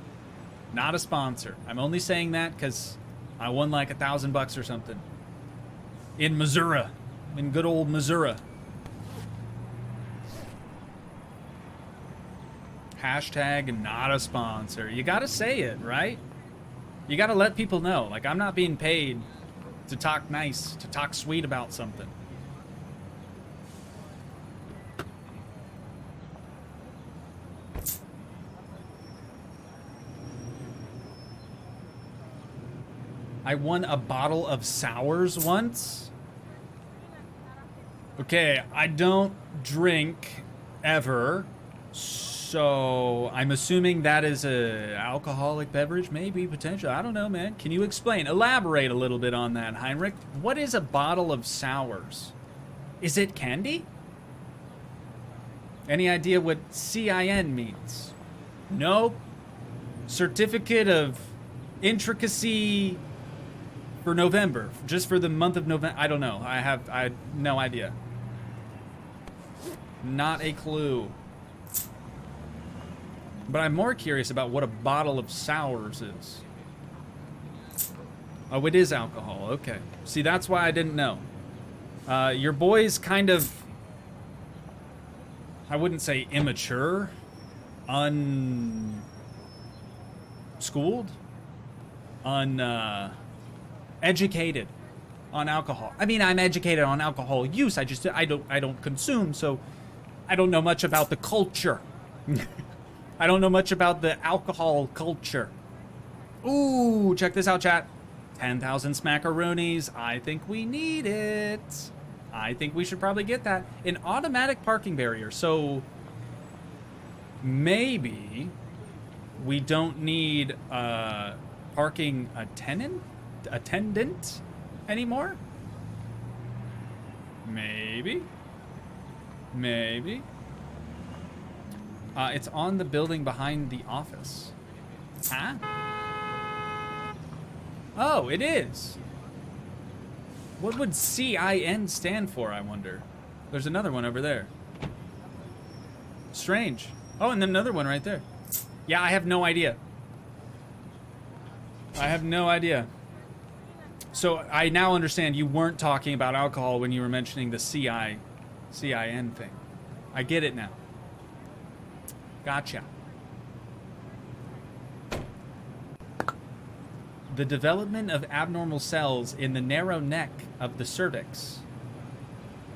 not a sponsor. I'm only saying that because I won like $1,000 or something in Missouri, in good old Missouri. Hashtag not a sponsor. You gotta say it, right? You gotta let people know. Like, I'm not being paid to talk nice, to talk sweet about something. I won a bottle of sours once. Okay, I don't drink ever, so I'm assuming that is a alcoholic beverage, maybe, potentially. I don't know, man. Can you explain? Elaborate a little bit on that, Heinrich. What is a bottle of sours? Is it candy? Any idea what CIN means? Nope. Certificate of Intricacy for November, just for the month of November. I don't know. I have no idea. Not a clue. But I'm more curious about what a bottle of sours is. Oh, it is alcohol. Okay. See, that's why I didn't know. Your boy's kind of, I wouldn't say immature, unschooled, educated on alcohol. I mean, I'm educated on alcohol use. I don't consume, so I don't know much about the culture. I don't know much about the alcohol culture. Ooh, check this out, chat. 10,000 smackaroonies. I think we need it. I think we should probably get that. An automatic parking barrier. So maybe we don't need a parking attendant anymore? Maybe. Maybe. It's on the building behind the office. Huh? Oh, it is. What would CIN stand for, I wonder? There's another one over there. Strange. Oh, and then another one right there. Yeah, I have no idea. I have no idea. So I now understand you weren't talking about alcohol when you were mentioning the CIN thing. I get it now. Gotcha. The development of abnormal cells in the narrow neck of the cervix.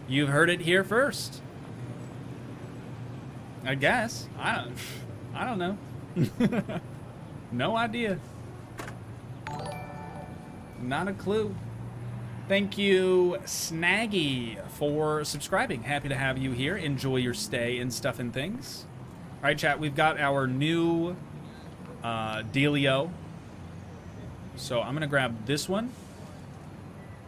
You've heard it here first. I guess. I don't know. No idea. Not a clue. Thank you, Snaggy, for subscribing. Happy to have you here. Enjoy your stay and stuff and things. All right, chat, we've got our new dealio. So I'm going to grab this one.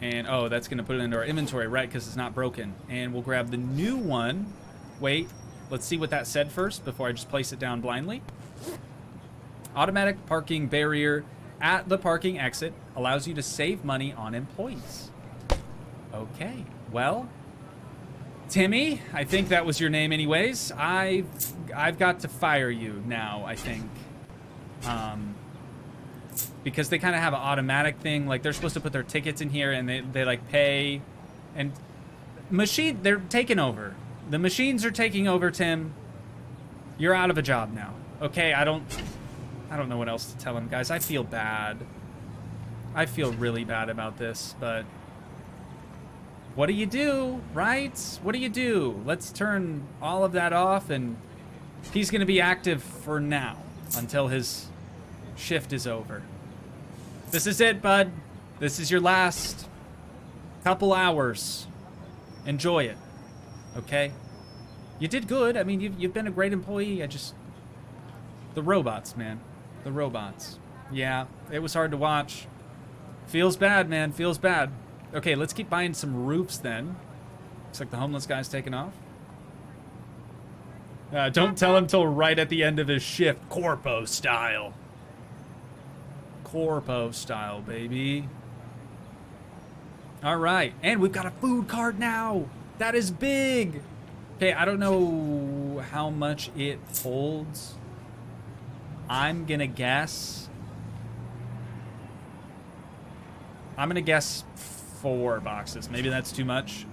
And, oh, that's going to put it into our inventory, right, because it's not broken. And we'll grab the new one. Wait, let's see what that said first before I just place it down blindly. Automatic parking barrier at the parking exit allows you to save money on employees. Okay, well, Timmy, I think that was your name anyways. I've got to fire you now, I think. Because they kind of have an automatic thing, like they're supposed to put their tickets in here and they like pay, and they're taking over. The machines are taking over, Tim. You're out of a job now. Okay, I don't know what else to tell him, guys. I feel bad. I feel really bad about this, but what do you do, right? What do you do? Let's turn all of that off, and he's gonna be active for now until his shift is over. This is it, bud. This is your last couple hours. Enjoy it, okay? You did good. I mean, you've been a great employee. The robots, man. The robots. Yeah, it was hard to watch. Feels bad, man. Feels bad. Okay, let's keep buying some roofs then. Looks like the homeless guy's taking off. Don't tell him till right at the end of his shift. Corpo style. Corpo style, baby. All right, and we've got a food cart now. That is big. Okay, I don't know how much it holds. I'm gonna guess 4 boxes. Maybe that's too much.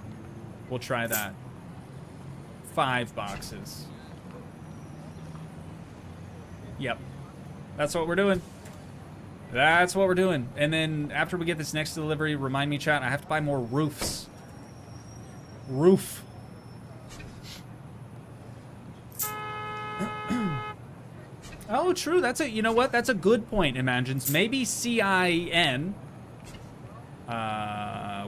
We'll try that. 5 boxes. Yep. That's what we're doing. That's what we're doing. And then after we get this next delivery, remind me, chat, I have to buy more roofs. Roof. Oh, true. You know what? That's a good point, Imagines. Maybe CIN,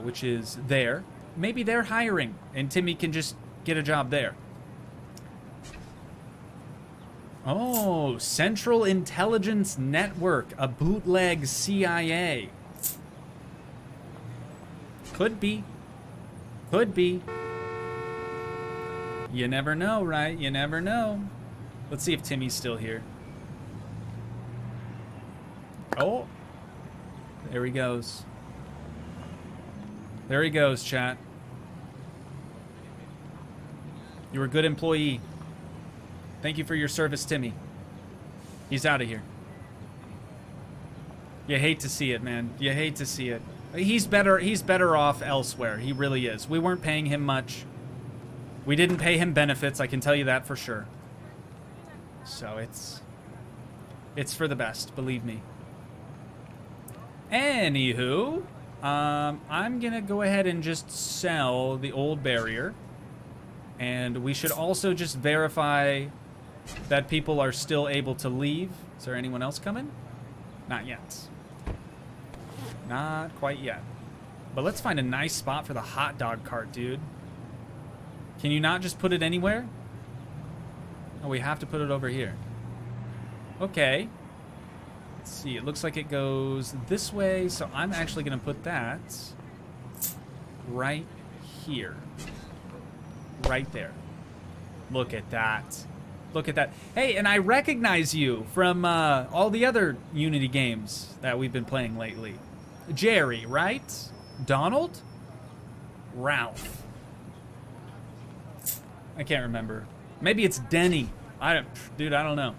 which is there. Maybe they're hiring, and Timmy can just get a job there. Oh, Central Intelligence Network, a bootleg CIA. Could be. Could be. You never know, right? You never know. Let's see if Timmy's still here. Oh. There he goes. There he goes, chat. You're a good employee. Thank you for your service, Timmy. He's out of here. You hate to see it, man. You hate to see it. He's better off elsewhere. He really is. We weren't paying him much. We didn't pay him benefits, I can tell you that for sure. So it's for the best, believe me. Anywho, I'm gonna go ahead and just sell the old barrier. And we should also just verify that people are still able to leave. Is there anyone else coming? Not yet. Not quite yet. But let's find a nice spot for the hot dog cart, dude. Can you not just put it anywhere? Oh, we have to put it over here. Okay. Let's see, it looks like it goes this way, so I'm actually gonna put that right here. Right there. Look at that. Look at that. Hey, and I recognize you from all the other Unity games that we've been playing lately. Jerry, right? Donald? Ralph. I can't remember. Maybe it's Denny. Dude, I don't know.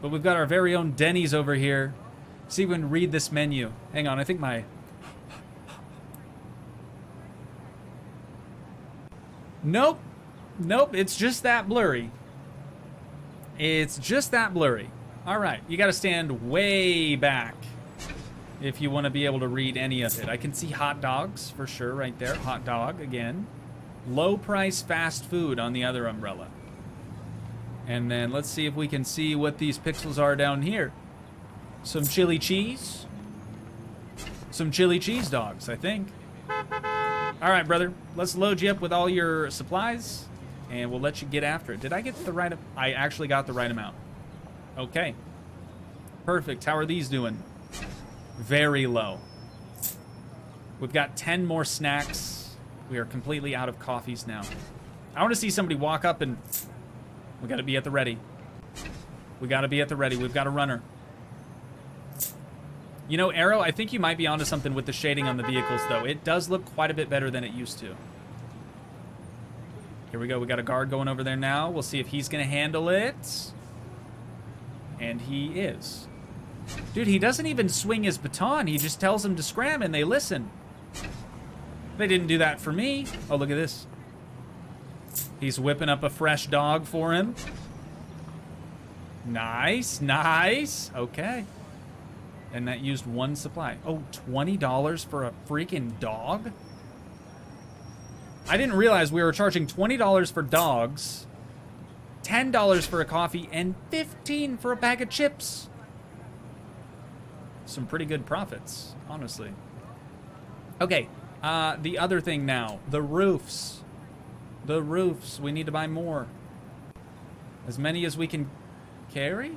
But we've got our very own Denny's over here. See if we can read this menu. Hang on, I think my... Nope. Nope, it's just that blurry. It's just that blurry. All right, you gotta stand way back if you want to be able to read any of it. I can see hot dogs for sure right there. Hot dog again. Low price fast food on the other umbrella. And then let's see if we can see what these pixels are down here. Some chili cheese. Some chili cheese dogs, I think. All right, brother. Let's load you up with all your supplies, and we'll let you get after it. Did I get the right... I actually got the right amount. Okay. Perfect. How are these doing? Very low. We've got 10 more snacks. We are completely out of coffees now. I want to see somebody walk up and... We got to be at the ready. We got to be at the ready. We've got a runner. You know, Arrow, I think you might be onto something with the shading on the vehicles, though. It does look quite a bit better than it used to. Here we go. We got a guard going over there now. We'll see if he's going to handle it. And he is. Dude, he doesn't even swing his baton. He just tells them to scram and they listen. They didn't do that for me. Oh, look at this. He's whipping up a fresh dog for him. Nice, nice. Okay. And that used one supply. Oh, $20 for a freaking dog? I didn't realize we were charging $20 for dogs, $10 for a coffee, and $15 for a bag of chips. Some pretty good profits, honestly. Okay, the other thing now, the roofs. The roofs, we need to buy more. As many as we can carry?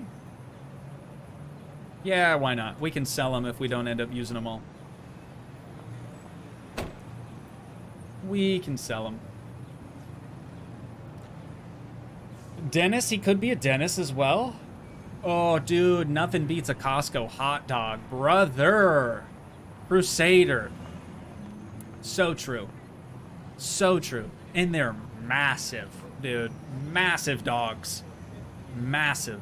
Yeah, why not? We can sell them if we don't end up using them all. We can sell them. Dennis, he could be a Dennis as well. Oh, dude, nothing beats a Costco hot dog. Brother. Crusader. So true. So true. And they're massive, dude. Massive dogs. Massive.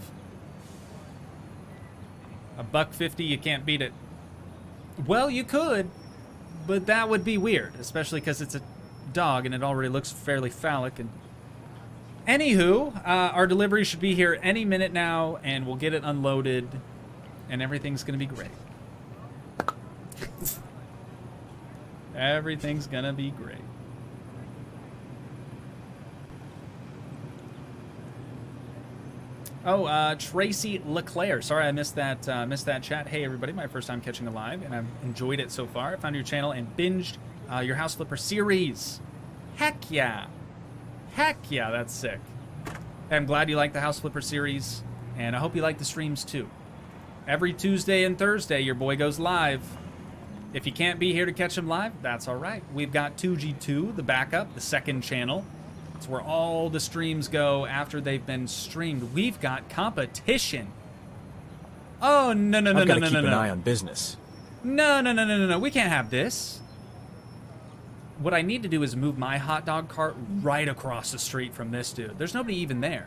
$1.50, you can't beat it. Well, you could, but that would be weird, especially because it's a dog and it already looks fairly phallic. And anywho, our delivery should be here any minute now, and we'll get it unloaded, and everything's gonna be great. Everything's gonna be great. Oh, Tracy LeClaire. Sorry, I missed that chat. Hey, everybody, my first time catching a live, and I've enjoyed it so far. I found your channel and binged your House Flipper series. Heck yeah. Heck yeah, that's sick. Hey, I'm glad you like the House Flipper series, and I hope you like the streams, too. Every Tuesday and Thursday, your boy goes live. If you can't be here to catch him live, that's all right. We've got Toogii 2, the backup, the second channel. It's where all the streams go after they've been streamed. We've got competition. Oh, no, no, no, no, no, no, no. I've got to keep an eye on business. No, no, no, no, no, no. We can't have this. What I need to do is move my hot dog cart right across the street from this dude. There's nobody even there.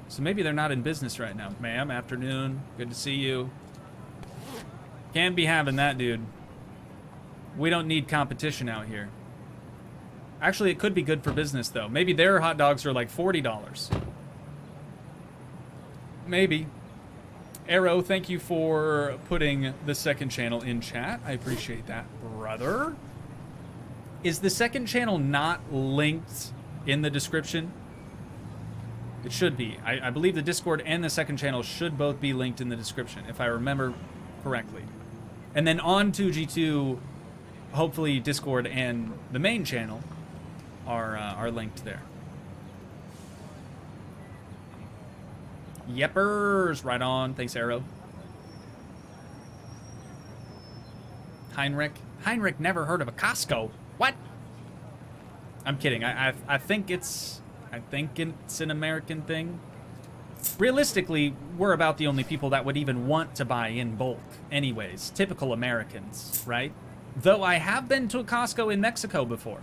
So maybe they're not in business right now. Ma'am, afternoon. Good to see you. Can't be having that, dude. We don't need competition out here. Actually, it could be good for business, though. Maybe their hot dogs are like $40. Maybe. Arrow, thank you for putting the second channel in chat. I appreciate that, brother. Is the second channel not linked in the description? It should be. I believe the Discord and the second channel should both be linked in the description, if I remember correctly. And then on Toogii 2, hopefully Discord and the main channel are linked there. Yeppers, right on. Thanks, Arrow. Heinrich never heard of a Costco. What? I'm kidding. I think it's an American thing. Realistically, we're about the only people that would even want to buy in bulk anyways. Typical Americans, right? Though I have been to a Costco in Mexico before.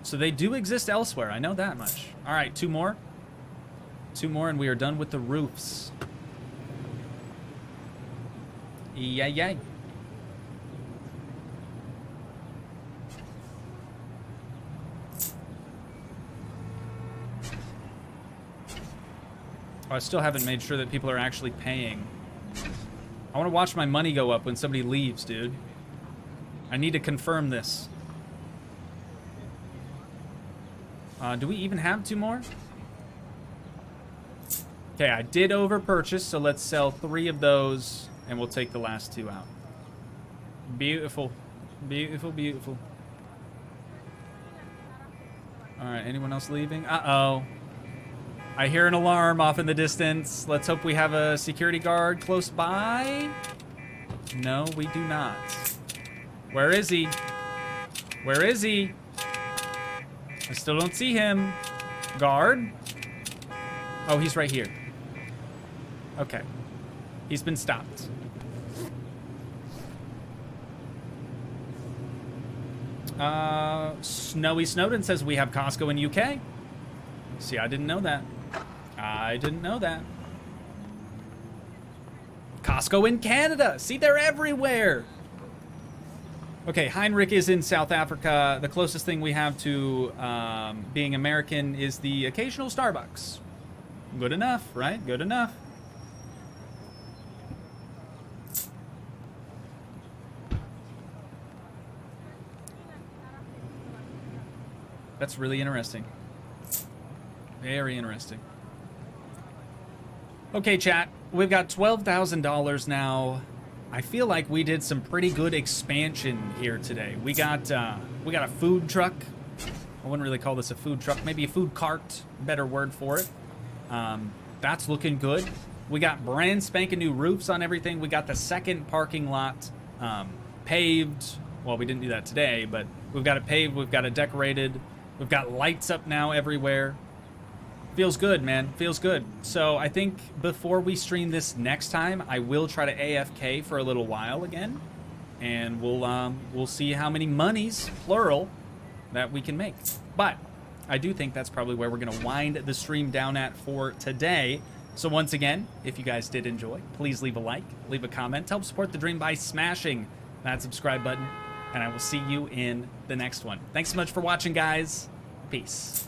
So they do exist elsewhere. I know that much. All right, two more. Two more and we are done with the roofs. Yay, yay. Oh, I still haven't made sure that people are actually paying. I want to watch my money go up when somebody leaves, dude. I need to confirm this. Do we even have 2 more? Okay, I did over purchase, so let's sell 3 of those and we'll take the last 2 out. Beautiful. Beautiful, beautiful. Alright, anyone else leaving? Uh-oh. I hear an alarm off in the distance. Let's hope we have a security guard close by. No, we do not. Where is he? Where is he? I still don't see him. Guard? Oh, he's right here. Okay. He's been stopped. Snowy Snowden says we have Costco in UK. See, I didn't know that. I didn't know that. Costco in Canada. See, they're everywhere. Okay, Heinrich is in South Africa. The closest thing we have to being American is the occasional Starbucks. Good enough, right? Good enough. That's really interesting. Very interesting. Okay, chat. We've got $12,000 now. I feel like we did some pretty good expansion here today. We got a food truck. I wouldn't really call this a food truck. Maybe a food cart. Better word for it. That's looking good. We got brand spanking new roofs on everything. We got the second parking lot paved. Well, we didn't do that today, but we've got it paved. We've got it decorated. We've got lights up now everywhere. Feels good, man. Feels good. So I think before we stream this next time, I will try to AFK for a little while again, and we'll see how many monies, plural, that we can make. But I do think that's probably where we're gonna wind the stream down at for today. So once again, if you guys did enjoy, please leave a like, leave a comment, help support the dream by smashing that subscribe button, and I will see you in the next one. Thanks so much for watching, guys. Peace.